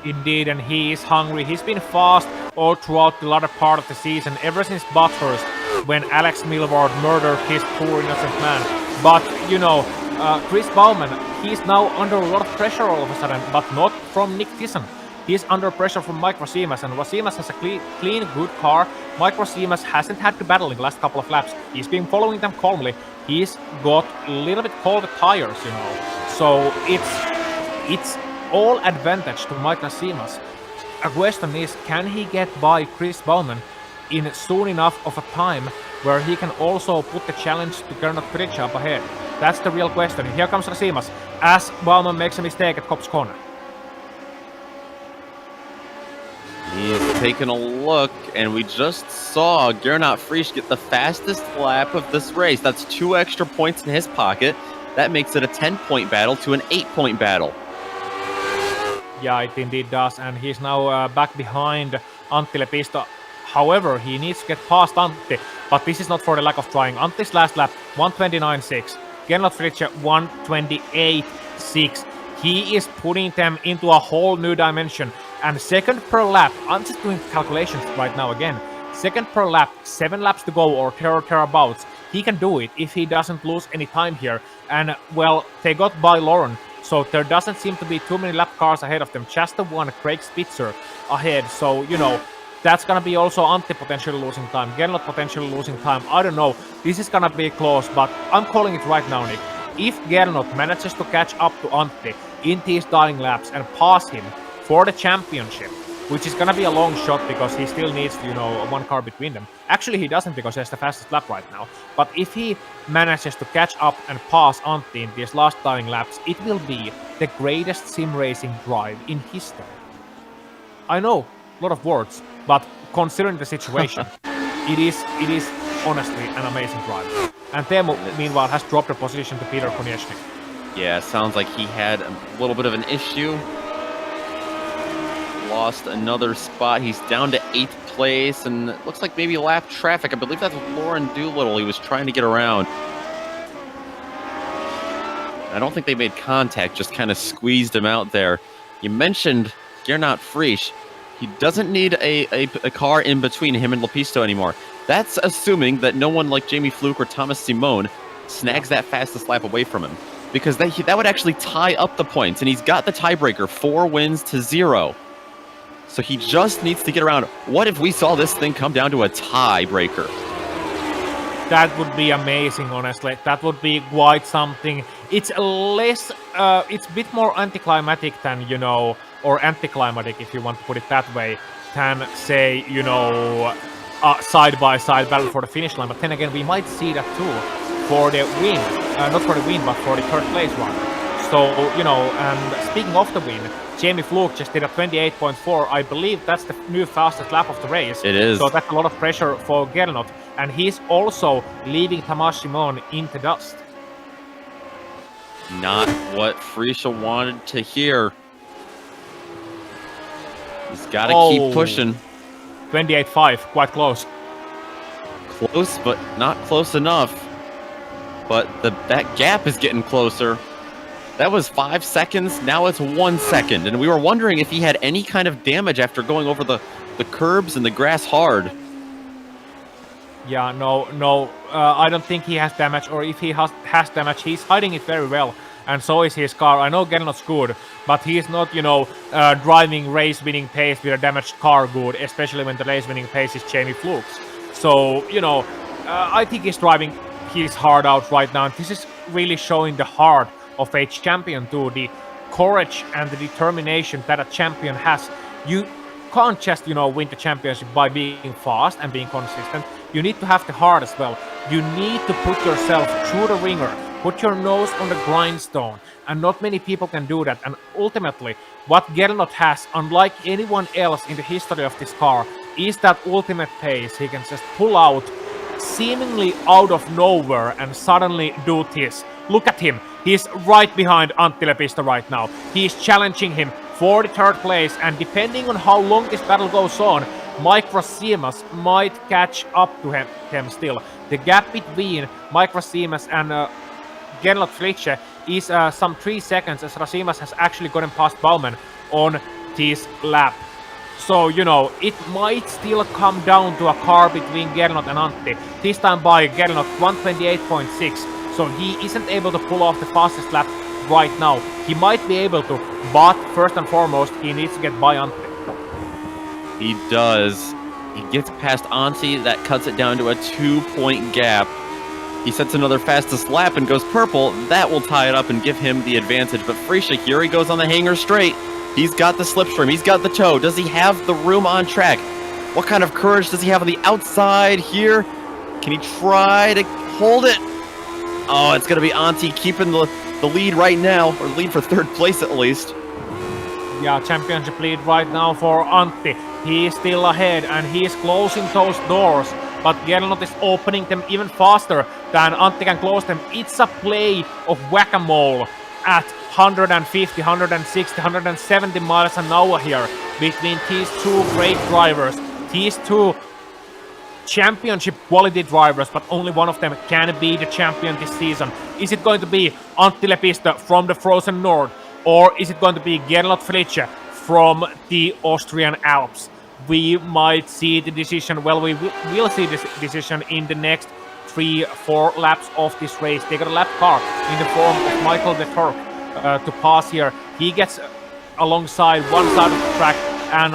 Indeed, and he is hungry. He's been fast all throughout the latter part of the season, ever since Bathurst, when Alex Milward murdered his poor innocent man. But, Chris Baumann, he's now under a lot of pressure all of a sudden, but not from Nick Thiessen. He's under pressure from Mike Rasimas, and Rasimas has a clean, good car. Mike Rasimas hasn't had to battle in the last couple of laps. He's been following them calmly. He's got a little bit colder tires, So it's all advantage to Mike Rasimas. A question is, can he get by Chris Baumann in soon enough of a time where he can also put the challenge to Gernot Fritsch up ahead? That's the real question. Here comes Rasimas as Baumann makes a mistake at Kopp's corner. He's taking a look, and we just saw Gernot Fritsch get the fastest lap of this race. That's 2 extra points in his pocket. That makes it a 10-point battle to an 8-point battle. Yeah, it indeed does, and he's now back behind Antti Lepisto. However, he needs to get past Antti, but this is not for the lack of trying. Antti's last lap, 129.6. Gernot Fritsch, 128.6. He is putting them into a whole new dimension. And second per lap, I'm just doing calculations right now again. Second per lap, 7 laps to go or thereabouts. He can do it if he doesn't lose any time here. And, well, they got by Lauren. So there doesn't seem to be too many lap cars ahead of them. Just the one, Craig Spitzer, ahead. So, that's gonna be also Antti potentially losing time. Gernot potentially losing time. I don't know. This is gonna be close, but I'm calling it right now, Nick. If Gernot manages to catch up to Antti in these dying laps and pass him for the championship, which is gonna be a long shot because he still needs, one car between them. Actually, he doesn't because he has the fastest lap right now. But if he manages to catch up and pass Antti in these last dying laps, it will be the greatest sim racing drive in history. I know, a lot of words, but considering the situation, it is honestly an amazing drive. And Teemu, meanwhile, has dropped the position to Peter Konieczny. Yeah, sounds like he had a little bit of an issue. Lost another spot. He's down to 8th place, and it looks like maybe lap traffic. I believe that's Lauren Doolittle. He was trying to get around. I don't think they made contact, just kind of squeezed him out there. You mentioned Gernot Fritsch. He doesn't need a car in between him and Lepisto anymore. That's assuming that no one like Jamie Fluke or Thomas Simone snags that fastest lap away from him. Because that would actually tie up the points, and he's got the tiebreaker, 4 wins to 0. So he just needs to get around. What if we saw this thing come down to a tiebreaker? That would be amazing, honestly. That would be quite something. It's it's a bit more anticlimactic than, or anticlimactic, if you want to put it that way, than, say, a side-by-side battle for the finish line. But then again, we might see that too for the win. Not for the win, but for the third place one. So, and speaking of the win, Jamie Fluke just did a 28.4. I believe that's the new fastest lap of the race. It is. So that's a lot of pressure for Gernot. And he's also leaving Thomas Simon in the dust. Not what Frisha wanted to hear. He's got to keep pushing. 28.5, quite close. Close, but not close enough. But that gap is getting closer. That was 5 seconds. Now it's 1 second. And we were wondering if he had any kind of damage after going over the curbs and the grass hard. Yeah, no. I don't think he has damage, or if he has damage, he's hiding it very well. And so is his car. I know Gernot's good, but he's not, driving race-winning pace with a damaged car good, especially when the race-winning pace is Jamie Flukes. So, I think he's driving his heart out right now. And this is really showing the heart of a champion too, the courage and the determination that a champion has. You can't just, win the championship by being fast and being consistent. You need to have the heart as well. You need to put yourself through the ringer, put your nose on the grindstone, and not many people can do that. And ultimately, what Gernot has, unlike anyone else in the history of this car, is that ultimate pace. He can just pull out seemingly out of nowhere and suddenly do this. Look at him. He's right behind Antti Lepistö right now. He's challenging him for the third place, and depending on how long this battle goes on, Mike Rasimas might catch up to him still. The gap between Mike Rasimas and Gernot Fritzsche is some 3 seconds, as Rasimas has actually gotten past Baumann on this lap. So, it might still come down to a car between Gernot and Antti. This time by Gernot 128.6. So he isn't able to pull off the fastest lap right now. He might be able to, but first and foremost, he needs to get by Antti. He does. He gets past Antti. That cuts it down to a 2-point gap. He sets another fastest lap and goes purple. That will tie it up and give him the advantage. But Fritzsche, here he goes on the hanger straight. He's got the slipstream. He's got the toe. Does he have the room on track? What kind of courage does he have on the outside here? Can he try to hold it? Oh, it's going to be Antti keeping the lead right now, or lead for third place at least. Yeah, championship lead right now for Antti. He is still ahead, and he is closing those doors. But Gernot is opening them even faster than Antti can close them. It's a play of whack-a-mole at 150, 160, 170 miles an hour here between these two great drivers. These two championship quality drivers, but only one of them can be the champion this season. Is it going to be Antti Lepistö from the frozen north, or is it going to be Gernot Fritzsche from the Austrian Alps? We might see the decision, well, we will see this decision in the next 3-4 laps of this race. They got a lap car in the form of Michael de Turk to pass here. He gets alongside one side of the track and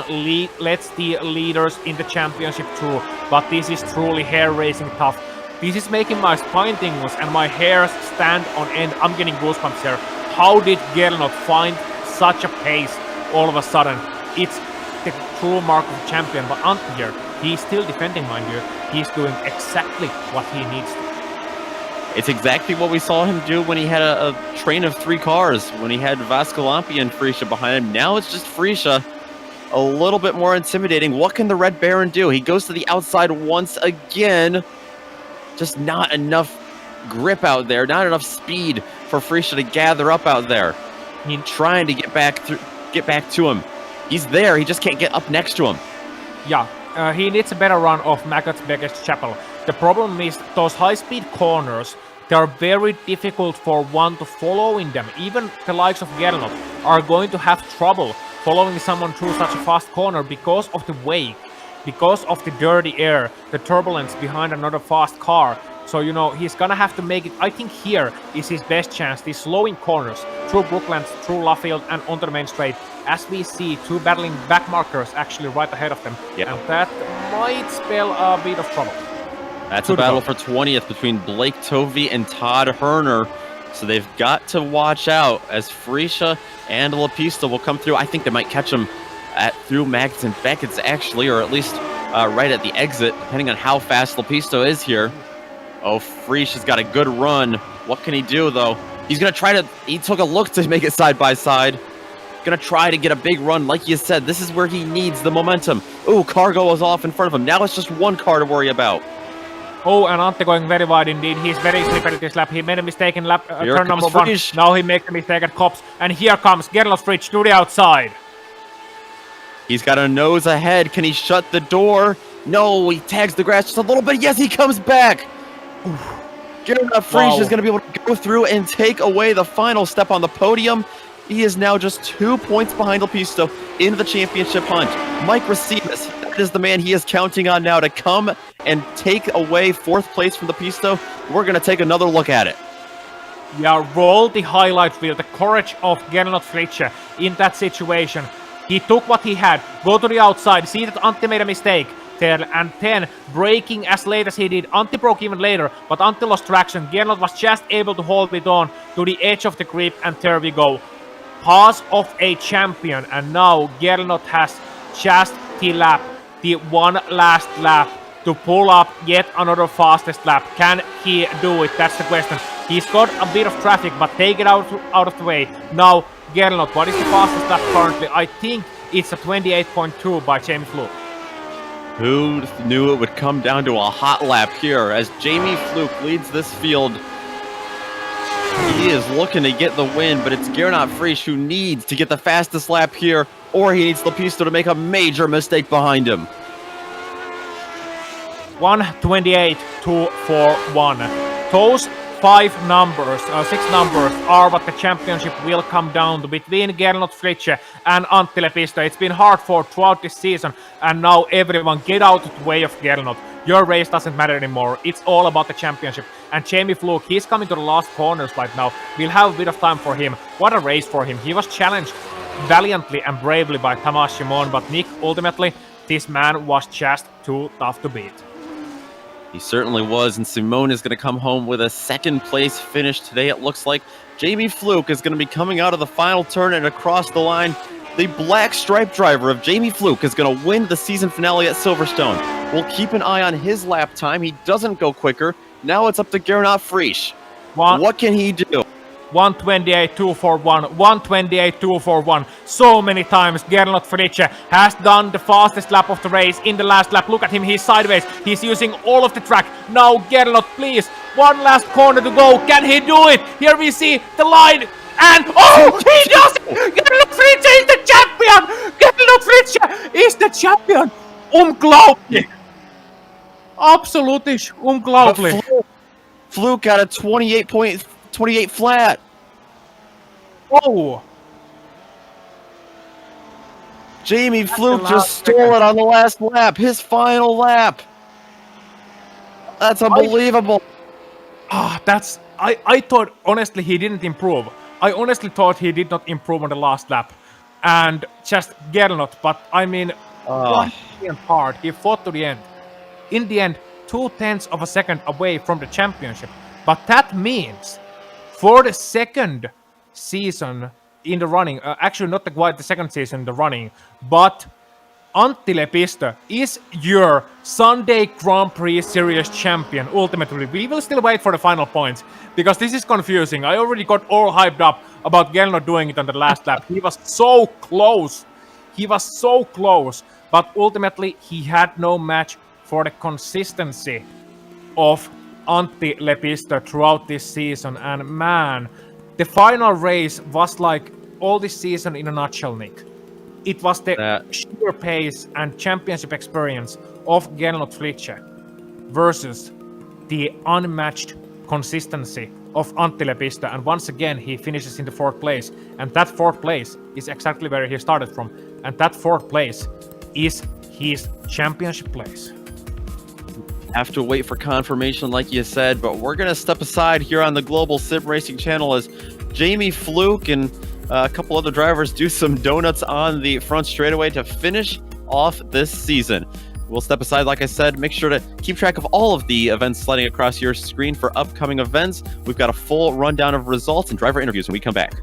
lets the leaders in the championship through. But this is truly hair racing tough. This is making my spine tingles and my hairs stand on end. I'm getting goosebumps here. How did Gernot find such a pace all of a sudden? It's the true mark of a champion. But Antti here, he's still defending, mind you. He's doing exactly what he needs to. It's exactly what we saw him do when he had a train of 3 cars, when he had Vascolampi and Fritzsche behind him. Now it's just Fritzsche. A little bit more intimidating. What can the Red Baron do? He goes to the outside once again. Just not enough grip out there, not enough speed for Fritzsche to gather up out there. He's trying to get back to him. He's there, he just can't get up next to him. Yeah, he needs a better run of Maggots Biggest Chapel. The problem is those high-speed corners, they are very difficult for one to follow in them. Even the likes of Gernot are going to have trouble following someone through such a fast corner because of the wake, because of the dirty air, the turbulence behind another fast car. So, he's gonna have to make it. I think here is his best chance, these slowing corners through Brooklands, through Luffield, and onto the main straight, as we see 2 battling back markers actually right ahead of them. Yep. And that might spell a bit of trouble. That's a battle for 20th between Blake Tovey and Todd Herner. So they've got to watch out as Fritzsche and Lepistö will come through. I think they might catch him through Maggots and Beckett's actually, or at least right at the exit, depending on how fast Lepistö is here. Oh, Fritzsche's got a good run. What can he do, though? He's going to try to... He took a look to make it side by side. Going to try to get a big run. Like you said, this is where he needs the momentum. Ooh, car goes off in front of him. Now it's just one car to worry about. Oh, and Antti going very wide indeed. He's very slippery this lap. He made a mistake in turn number 1. Fritzsche. Now he makes a mistake at Copse. And here comes Gernot Fritzsche to the outside. He's got a nose ahead. Can he shut the door? No, he tags the grass just a little bit. Yes, he comes back. Oof. Gernot Frisch is going to be able to go through and take away the final step on the podium. He is now just 2 points behind Lepisto in the championship hunt. Mike Racibas, that is the man he is counting on now to come and take away 4th place from Lepisto. We're going to take another look at it. Yeah, roll the highlight reel, the courage of Gernot Frisch in that situation. He took what he had, go to the outside, see that Antti made a mistake there, and then braking as late as he did. Antti broke even later, but Antti lost traction. Gernot was just able to hold it on to the edge of the grip, and there we go. Pass of a champion, and now Gernot has just the one last lap to pull up yet another fastest lap. Can he do it? That's the question. He's got a bit of traffic, but take it out of the way. Now, Gernot, what is the fastest lap currently? I think it's a 28.2 by Jamie Fluke. Who knew it would come down to a hot lap here as Jamie Fluke leads this field. He is looking to get the win, but it's Gernot Frisch who needs to get the fastest lap here, or he needs Lepisto to make a major mistake behind him. 1:28.241. Those 6 numbers are what the championship will come down to between Gernot Frisch and Antti Lepisto. It's been hard for throughout this season, and now everyone get out of the way of Gernot. Your race doesn't matter anymore. It's all about the championship. And Jamie Fluke, he's coming to the last corners right now. We'll have a bit of time for him. What a race for him. He was challenged valiantly and bravely by Thomas Simon, but Nick, ultimately, this man was just too tough to beat. He certainly was, and Simone is going to come home with a 2nd place finish today. It looks like Jamie Fluke is going to be coming out of the final turn and across the line. The black stripe driver of Jamie Fluke is going to win the season finale at Silverstone. We'll keep an eye on his lap time. He doesn't go quicker. Now it's up to Gernot Frisch. What can he do? 1:28.241, 1:28.241. So many times Gernot Frisch has done the fastest lap of the race in the last lap. Look at him, he's sideways. He's using all of the track. Now Gernot, please, one last corner to go. Can he do it? Here we see the line. And, oh, he does it! Gernot Frisch is the champion! Gernot Frisch is the champion! Unglaublich! Absolutisch unglaublich. Fluke got a 28 flat. Oh! Jamie Fluke just stole it on the last lap. His final lap. That's unbelievable. I thought, honestly, he didn't improve. I honestly thought he did not improve on the last lap. And just Gernot, but I mean, hard. He fought to the end. In the end, 0.2 of a second away from the championship. But that means, for the 2nd season in the running, actually not quite the 2nd season in the running, but Antti Lepisto is your Sunday Grand Prix Series champion, ultimately. We will still wait for the final points, because this is confusing. I already got all hyped up about Gernot doing it on the last lap. He was so close. But ultimately, he had no match for the consistency of Antti Lepisto throughout this season. And man, the final race was like all this season in a nutshell, Nick. It was the sheer pace and championship experience of Gernot Frisch versus the unmatched consistency of Antti Lepisto. And once again, he finishes in the 4th place. And that 4th place is exactly where he started from. And that 4th place is his championship place. Have to wait for confirmation, like you said, but we're going to step aside here on the Global SimRacing Channel as Jamie Fluke and a couple other drivers do some donuts on the front straightaway to finish off this season. We'll step aside, like I said. Make sure to keep track of all of the events sliding across your screen for upcoming events. We've got a full rundown of results and driver interviews when we come back.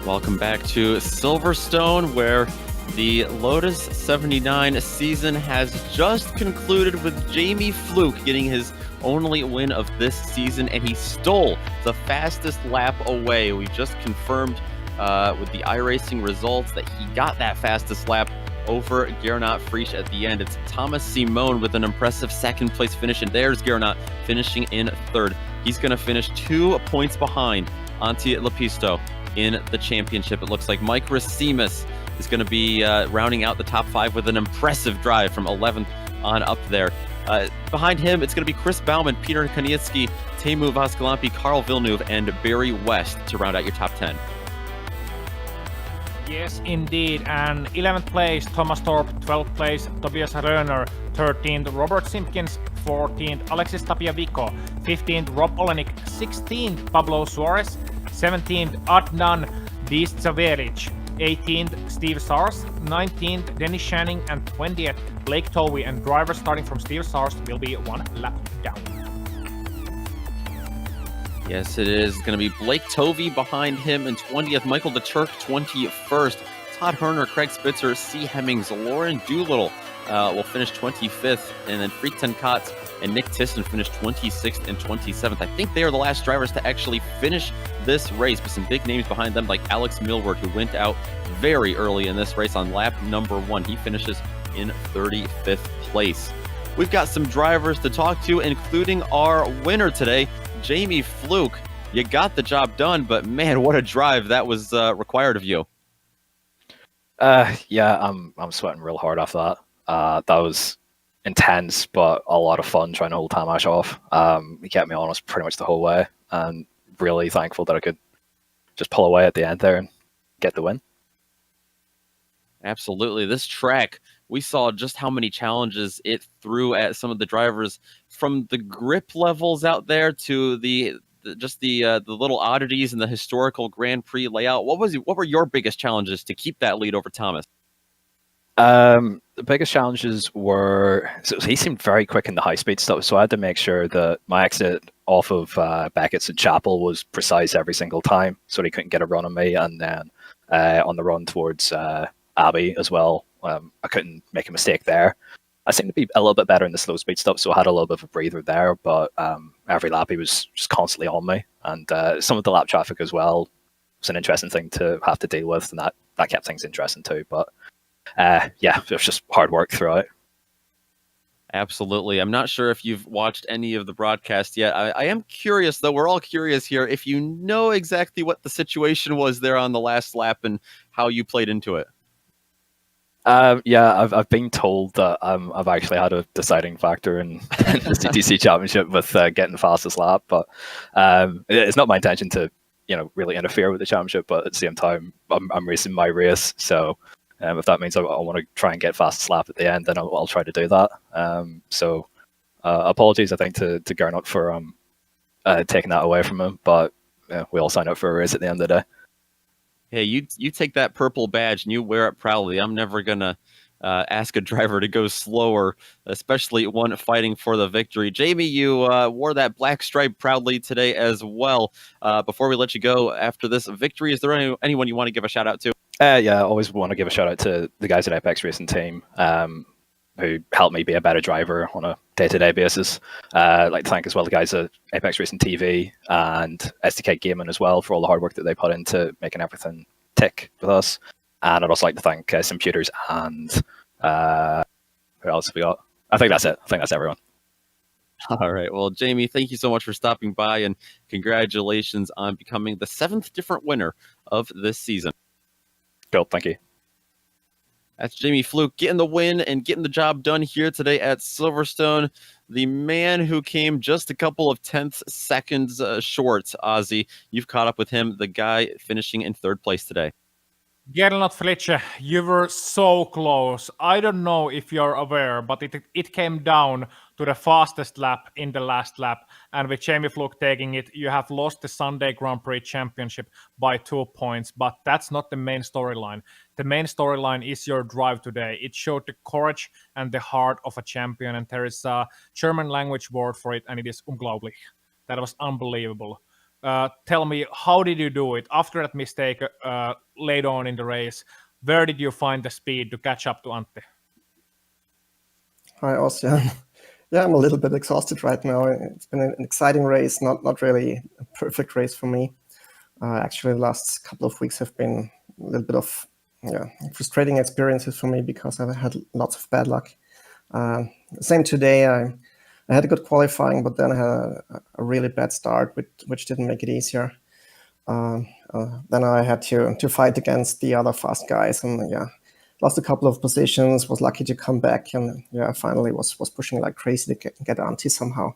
Welcome back to Silverstone, where the Lotus 79 season has just concluded with Jamie Fluke getting his only win of this season, and he stole the fastest lap away. We just confirmed with the iRacing results that he got that fastest lap over Gernot Frisch at the end. It's Thomas Simon with an impressive second place finish, and there's Gernot finishing in third. He's going to finish 2 points behind Antti Lepisto in the championship. It looks like Mike Rasimus is going to be rounding out the top 5 with an impressive drive from 11th on up there. Behind him, it's going to be Chris Bauman, Peter Koniecki, Teemu Vaskalampi, Carl Villeneuve, and Barry West to round out your top 10. Yes, indeed. And 11th place, Thomas Torp. 12th place, Tobias Röner. 13th, Robert Simpkins. 14th, Alexis Tapiavico. 15th, Rob Olenek. 16th, Pablo Suarez. 17th, Adnan Discaveric. 18th, Steve Sars. 19th, Dennis Channing. And 20th, Blake Tovey. And drivers starting from Steve Sars will be 1 lap down. Yes, it is going to be Blake Tovey behind him in 20th, Michael DeTurk 21st, Todd Herner, Craig Spitzer, C. Hemmings, Lauren Doolittle will finish 25th, and then Friedton Kotz and Nick Tisson finish 26th and 27th. I think they are the last drivers to actually finish this race, with some big names behind them like Alex Millward, who went out very early in this race on lap number 1. He finishes in 35th place. We've got some drivers to talk to, including our winner today, Jamie Fluke. You got the job done, but man, what a drive that was required of you. Yeah, I'm sweating real hard after that. That was intense, but a lot of fun trying to hold Tamash off. He kept me honest pretty much the whole way, and really thankful that I could just pull away at the end there and get the win. Absolutely. This track, we saw just how many challenges it threw at some of the drivers, from the grip levels out there to the little oddities in the historical Grand Prix layout. What were your biggest challenges to keep that lead over Thomas? The biggest challenges were, so he seemed very quick in the high speed stuff, so I had to make sure that my exit off of Beckett's and Chapel was precise every single time, so he couldn't get a run on me. And then on the run towards Abbey as well, I couldn't make a mistake there. I seemed to be a little bit better in the slow speed stuff, so I had a little bit of a breather there, but every lap he was just constantly on me. And some of the lap traffic as well was an interesting thing to have to deal with, and that kept things interesting too. But yeah, it was just hard work throughout. Absolutely. I'm not sure if you've watched any of the broadcast yet. I am curious, though. We're all curious here, if you know exactly what the situation was there on the last lap and how you played into it. Yeah, I've been told that I've actually had a deciding factor in the CTC Championship with getting the fastest lap, but it's not my intention to really interfere with the championship. But at the same time, I'm racing my race, so if that means I want to try and get fastest lap at the end, then I'll try to do that. So apologies, I think, to Gernot for taking that away from him, but we all signed up for a race at the end of the day. Hey, you take that purple badge and you wear it proudly. I'm never going to ask a driver to go slower, especially one fighting for the victory. Jamie, you wore that black stripe proudly today as well. Before we let you go after this victory, is there anyone you want to give a shout out to? Yeah, I always want to give a shout out to the guys at Apex Racing Team who helped me be a better driver on a day-to-day basis. I'd like to thank as well the guys at Apex Racing TV and SDK Gaming as well for all the hard work that they put into making everything tick with us. And I'd also like to thank Computers and who else have we got? I think that's it. I think that's everyone. All right. Well, Jamie, thank you so much for stopping by, and congratulations on becoming the 7th different winner of this season. Cool. Thank you. That's Jamie Fluke getting the win and getting the job done here today at Silverstone. The man who came just a couple of tenths seconds short, Ozzy. You've caught up with him, the guy finishing in 3rd place today. Gernot Frisch, you were so close. I don't know if you're aware, but it came down to the fastest lap in the last lap. And with Jamie Fluke taking it, you have lost the Sunday Grand Prix Championship by 2 points. But that's not the main storyline. The main storyline is your drive today. It showed the courage and the heart of a champion. And there is a German language word for it, and it is unglaublich. That was unbelievable. Tell me, how did you do it after that mistake later on in the race? Where did you find the speed to catch up to Antti? Hi, Ossian. Yeah, I'm a little bit exhausted right now. It's been an exciting race, not really a perfect race for me. Actually, the last couple of weeks have been a little bit of frustrating experiences for me because I've had lots of bad luck. Same today. I had a good qualifying, but then I had a really bad start, which didn't make it easier. Then I had to fight against the other fast guys, and lost a couple of positions. Was lucky to come back, and finally was pushing like crazy to get Antti somehow.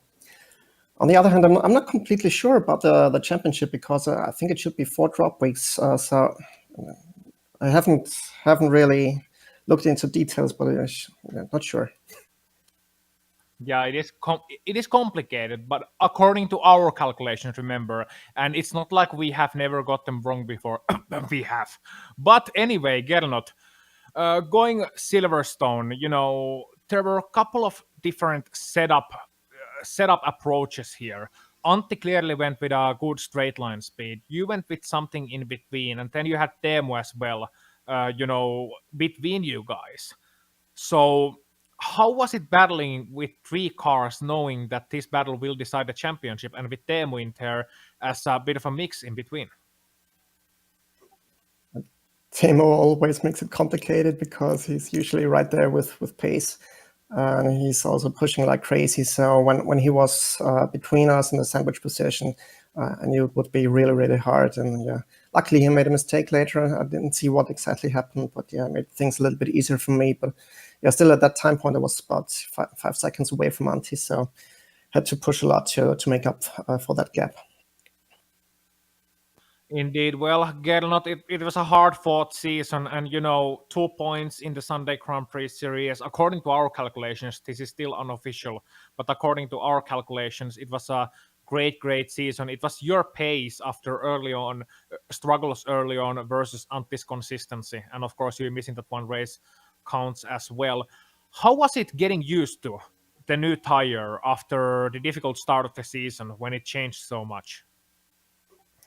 On the other hand, I'm not completely sure about the championship because I think it should be 4 drop weeks. So I haven't really looked into details, but I'm not sure. Yeah, it is complicated, but according to our calculations, remember, and it's not like we have never got them wrong before. We have. But anyway, Gernot, going Silverstone, there were a couple of different setup approaches here. Antti clearly went with a good straight line speed. You went with something in between, and then you had Teemu as well, between you guys. So how was it battling with 3 cars, knowing that this battle will decide the championship, and with Teemu in there as a bit of a mix in between? Teemu always makes it complicated because he's usually right there with pace. And he's also pushing like crazy. So when he was between us in the sandwich position, I knew it would be really, really hard. And luckily he made a mistake later. I didn't see what exactly happened, but it made things a little bit easier for me. But still at that time point, I was about 5 seconds away from Antti. So had to push a lot to make up for that gap. Indeed. Well, Gernot, it was a hard-fought season, and 2 points in the Sunday Grand Prix series. According to our calculations, this is still unofficial, but according to our calculations, it was a great season. It was your pace after struggles early on versus Antti's consistency, and of course, you missing that one race counts as well. How was it getting used to the new tire after the difficult start of the season when it changed so much?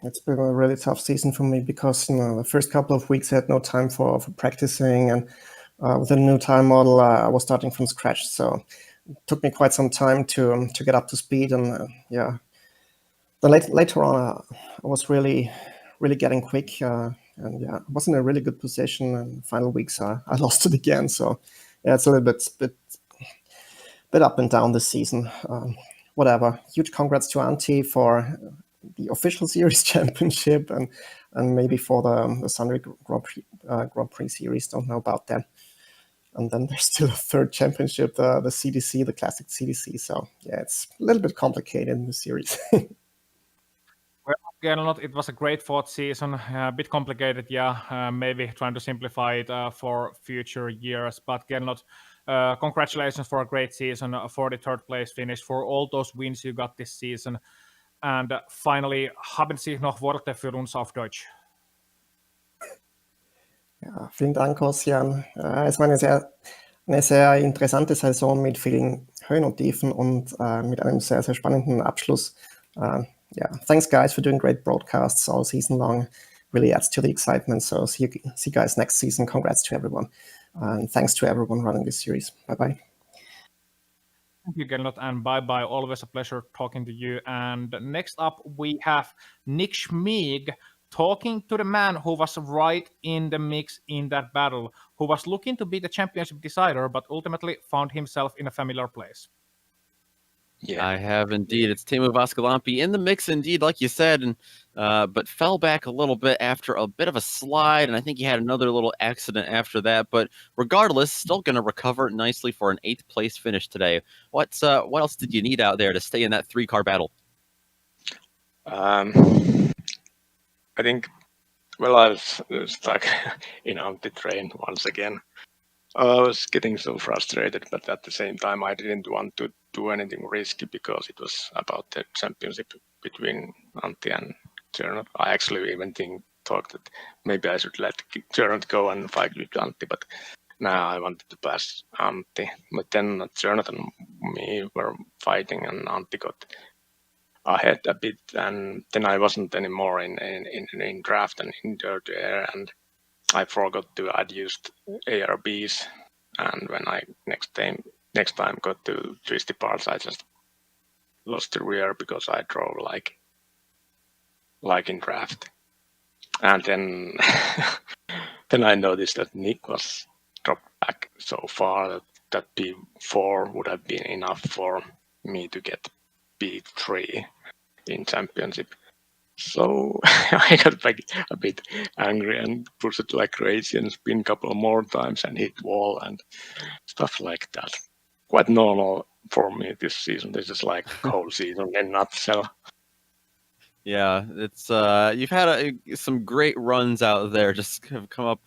It's been a really tough season for me because the first couple of weeks I had no time for practicing, and with the new tire model I was starting from scratch. So it took me quite some time to get up to speed, and Then later on I was really getting quick, and I was in a really good position. And final weeks I lost it again. So it's a little bit up and down this season. Whatever. Huge congrats to Antti for the official series championship, and maybe for the Sunday Grand Prix series. Don't know about that. And then there's still a 3rd championship, the CDC, the classic CDC. So it's a little bit complicated in the series. Well, Gernot, it was a great 4th season. A bit complicated, maybe trying to simplify it for future years. But Gernot, congratulations for a great season, for the 3rd place finish, for all those wins you got this season. And finally, haben Sie noch Worte für uns auf Deutsch? Ja, vielen Dank, Ossian. Es war eine sehr interessante Saison mit vielen Höhen und Tiefen und mit einem sehr, sehr spannenden Abschluss. Thanks, guys, for doing great broadcasts all season long. Really adds to the excitement. So see you guys next season. Congrats to everyone. And thanks to everyone running this series. Bye-bye. Thank you, Gernot, and bye-bye. Always a pleasure talking to you. And next up, we have Nick Schmig talking to the man who was right in the mix in that battle, who was looking to be the championship decider, but ultimately found himself in a familiar place. Yeah, I have indeed. It's Teemu Vaskalampi in the mix, indeed, like you said, and but fell back a little bit after a bit of a slide, and I think he had another little accident after that. But regardless, still going to recover nicely for an 8th place finish today. What else did you need out there to stay in that 3-car battle? I think, well, I was stuck in the train once again. I was getting so frustrated, but at the same time, I didn't want to do anything risky because it was about the championship between Antti and Gernot. I actually even thought that maybe I should let Gernot go and fight with Antti, but now I wanted to pass Antti. But then Gernot and me were fighting, and Antti got ahead a bit, and then I wasn't anymore in draft and in dirt air, and I forgot to add used ARBs. And when I next time got to twisty parts, I just lost the rear because I drove like in draft. And then then I noticed that Nick was dropped back so far that P4 would have been enough for me to get P3 in championship. So I got back a bit angry and pushed it like crazy and spin a couple more times and hit wall and stuff like that. Quite normal for me this season. This is like whole season in a nutshell. Yeah, it's you've had some great runs out there. Just have come up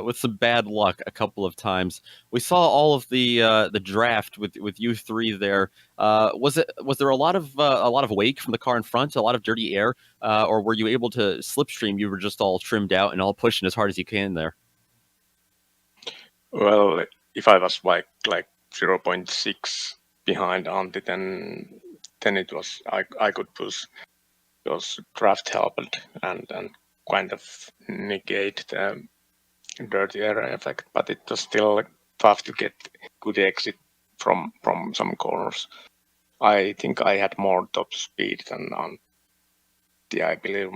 with some bad luck a couple of times. We saw all of the draft with you three there. Was there a lot of wake from the car in front, a lot of dirty air, or were you able to slipstream? You were just all trimmed out and all pushing as hard as you can there. Well, if I was like 0.6 behind Antti, then it was I could push. Because draft helped and kind of negate the dirty air effect, but it was still tough to get good exit from some corners. I think I had more top speed than Antti, I believe,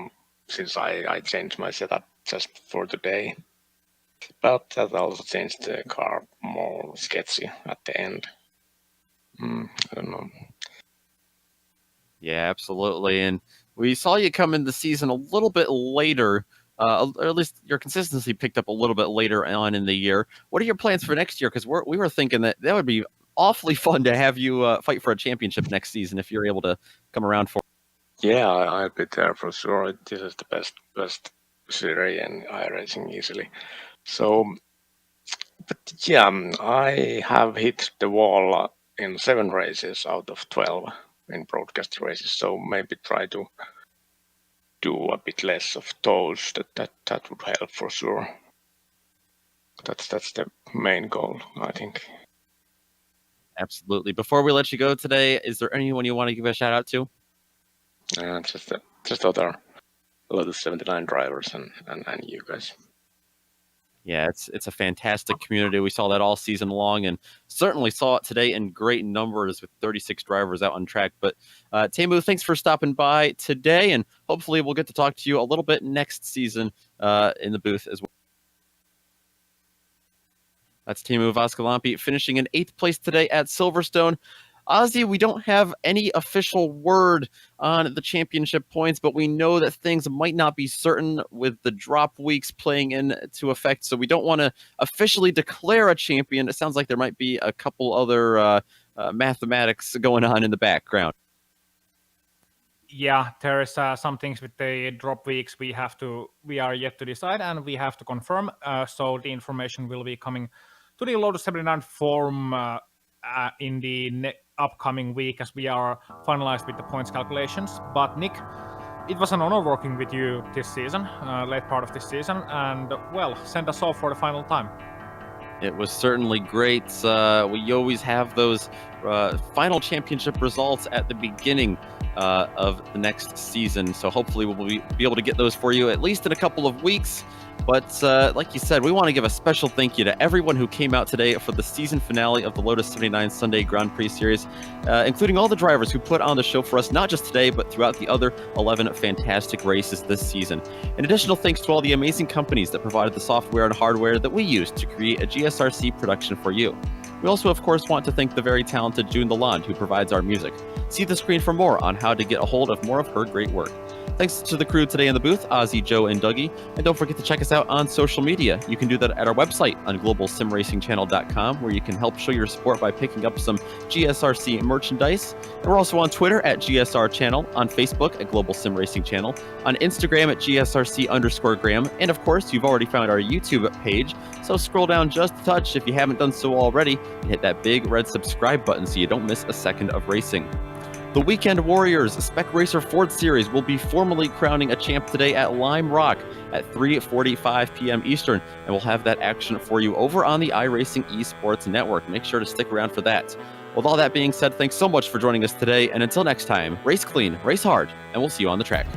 since I changed my setup just for today. But that also changed the car more sketchy at the end. I don't know. Yeah, absolutely. And we saw you come in the season a little bit later, or at least your consistency picked up a little bit later on in the year. What are your plans for next year? Because we were thinking that would be awfully fun to have you fight for a championship next season if you're able to come around for. Yeah, I'll be there for sure. This is the best series in iRacing easily. So, but yeah, I have hit the wall in 7 races out of 12 in broadcast races. So maybe try to do a bit less of those. That would help for sure. That's the main goal, I think. Absolutely. Before we let you go today, is there anyone you want to give a shout out to? Just other Lotus 79 drivers and you guys. Yeah, it's a fantastic community. We saw that all season long and certainly saw it today in great numbers with 36 drivers out on track. But Teemu, thanks for stopping by today, and hopefully we'll get to talk to you a little bit next season in the booth as well. That's Teemu Vaskalampi finishing in 8th place today at Silverstone. Ozzy, we don't have any official word on the championship points, but we know that things might not be certain with the drop weeks playing into effect, so we don't want to officially declare a champion. It sounds like there might be a couple other mathematics going on in the background. Yeah, there is some things with the drop weeks we are yet to decide, and we have to confirm. So the information will be coming to the Lotus 79 forum in the upcoming week as we are finalized with the points calculations. But Nick, it was an honor working with you this season, late part of this season, and well, send us off for the final time. It was certainly great. We always have those final championship results at the beginning of the next season, so hopefully we'll be able to get those for you at least in a couple of weeks. But like you said, we want to give a special thank you to everyone who came out today for the season finale of the Lotus 79 Sunday Grand Prix Series, including all the drivers who put on the show for us, not just today, but throughout the other 11 fantastic races this season. An additional thanks to all the amazing companies that provided the software and hardware that we used to create a GSRC production for you. We also, of course, want to thank the very talented June Lalonde, who provides our music. See the screen for more on how to get a hold of more of her great work. Thanks to the crew today in the booth, Ozzy, Joe, and Dougie. And don't forget to check us out on social media. You can do that at our website on globalsimracingchannel.com, where you can help show your support by picking up some GSRC merchandise. And we're also on Twitter at GSR Channel, on Facebook at Global SimRacing Channel, on Instagram at GSRC_Graham, and of course, you've already found our YouTube page, so scroll down just a touch if you haven't done so already, and hit that big red subscribe button so you don't miss a second of racing. The Weekend Warriors Spec Racer Ford Series will be formally crowning a champ today at Lime Rock at 3:45 p.m. Eastern, and we'll have that action for you over on the iRacing Esports Network. Make sure to stick around for that. With all that being said, thanks so much for joining us today, and until next time, race clean, race hard, and we'll see you on the track.